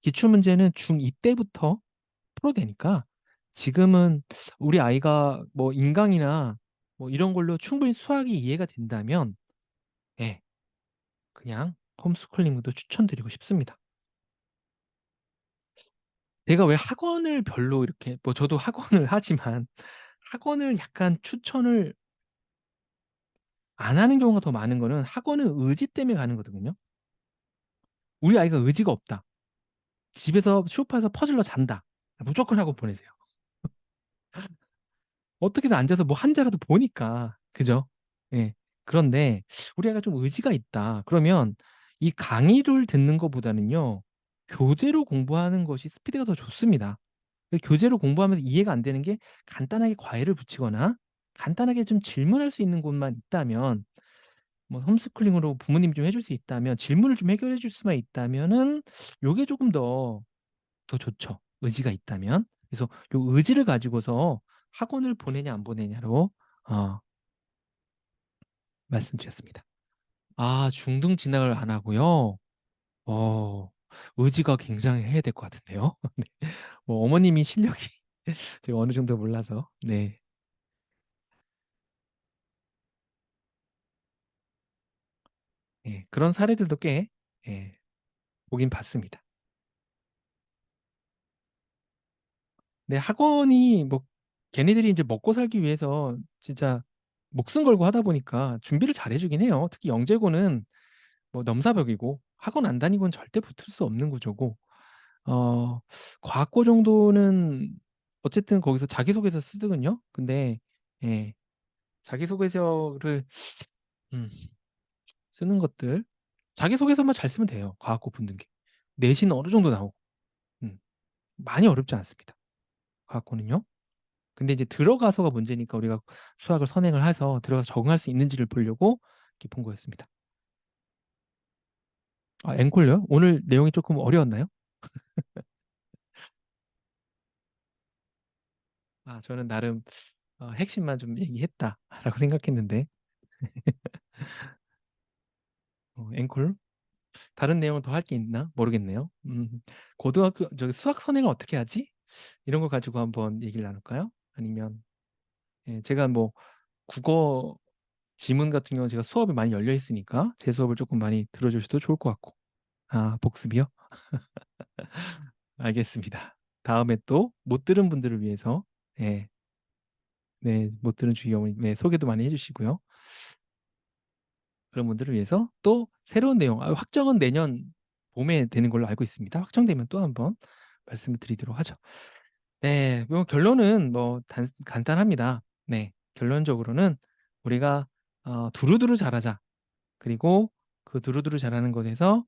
기출문제는 중2 때부터 풀어도 되니까 지금은 우리 아이가 뭐 인강이나 뭐 이런 걸로 충분히 수학이 이해가 된다면 예, 그냥 홈스쿨링도 추천드리고 싶습니다. 제가 왜 학원을 별로 이렇게 뭐 저도 학원을 하지만 학원을 약간 추천을 안 하는 경우가 더 많은 거는 학원은 의지 때문에 가는 거거든요. 우리 아이가 의지가 없다. 집에서 소파에서 퍼즐러 잔다. 무조건 학원 보내세요. 어떻게든 앉아서 뭐 한자라도 보니까. 그죠? 예. 그런데 우리 아이가 좀 의지가 있다. 그러면 이 강의를 듣는 것보다는요. 교재로 공부하는 것이 스피드가 더 좋습니다. 교재로 공부하면서 이해가 안 되는 게 간단하게 과외를 붙이거나 간단하게 좀 질문할 수 있는 곳만 있다면 뭐 홈스쿨링으로 부모님이 좀 해줄 수 있다면 질문을 좀 해결해 줄 수만 있다면은 요게 조금 더 좋죠. 의지가 있다면. 그래서 요 의지를 가지고서 학원을 보내냐 안 보내냐로 어, 말씀드렸습니다. 중등 진학을 안 하고요. 어, 의지가 굉장히 해야 될 것 같은데요. 네. 뭐 어머님이 실력이 제가 어느 정도 몰라서 네. 예, 그런 사례들도 꽤 예, 보긴 봤습니다. 네, 학원이 뭐 걔네들이 이제 먹고 살기 위해서 진짜 목숨 걸고 하다 보니까 준비를 잘 해주긴 해요. 특히 영재고는 뭐 넘사벽이고 학원 안 다니고는 절대 붙을 수 없는 구조고, 어, 과학고 정도는 어쨌든 거기서 자기소개서 쓰거든요. 근데 예, 자기소개서를 음, 쓰는 것들, 자기소개서만 잘 쓰면 돼요. 과학고 붙는 게. 내신 어느 정도 나오고. 음, 많이 어렵지 않습니다. 과학고는요. 근데 이제 들어가서가 문제니까 우리가 수학을 선행을 해서 들어가서 적응할 수 있는지를 보려고 이렇게 본 거였습니다. 아, 앵콜요? 오늘 내용이 조금 어려웠나요? 아, 저는 나름 핵심만 좀 얘기했다라고 생각했는데 앵콜? 다른 내용을 더 할 게 있나? 모르겠네요. 고등학교 저기 수학 선행을 어떻게 하지? 이런 거 가지고 한번 얘기를 나눌까요? 아니면 예, 제가 뭐 국어 지문 같은 경우는 제가 수업이 많이 열려 있으니까 제 수업을 조금 많이 들어주셔도 좋을 것 같고. 아, 복습이요? 알겠습니다. 다음에 또 못 들은 분들을 위해서 예, 네, 못 들은 주의 어머니 네, 소개도 많이 해주시고요. 그런 분들을 위해서 또 새로운 내용, 확정은 내년 봄에 되는 걸로 알고 있습니다. 확정되면 또 한번 말씀을 드리도록 하죠. 네, 뭐 결론은 뭐 간단합니다. 네, 결론적으로는 우리가 두루두루 잘하자. 그리고 그 두루두루 잘하는 것에서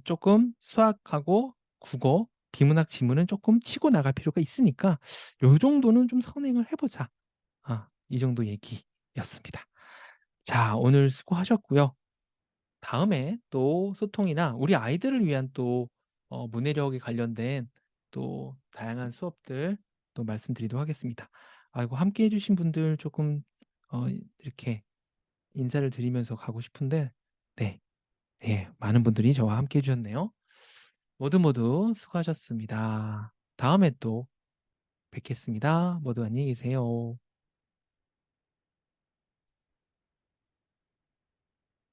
조금 수학하고 국어, 비문학, 지문은 조금 치고 나갈 필요가 있으니까 요 정도는 좀 선행을 해보자. 이 정도 얘기였습니다. 자, 오늘 수고하셨고요. 다음에 또 소통이나 우리 아이들을 위한 또 문해력에 관련된 또 다양한 수업들 또 말씀드리도록 하겠습니다. 아이고, 함께 해주신 분들 조금 이렇게 인사를 드리면서 가고 싶은데, 네, 네, 많은 분들이 저와 함께 해주셨네요. 모두 모두 수고하셨습니다. 다음에 또 뵙겠습니다. 모두 안녕히 계세요.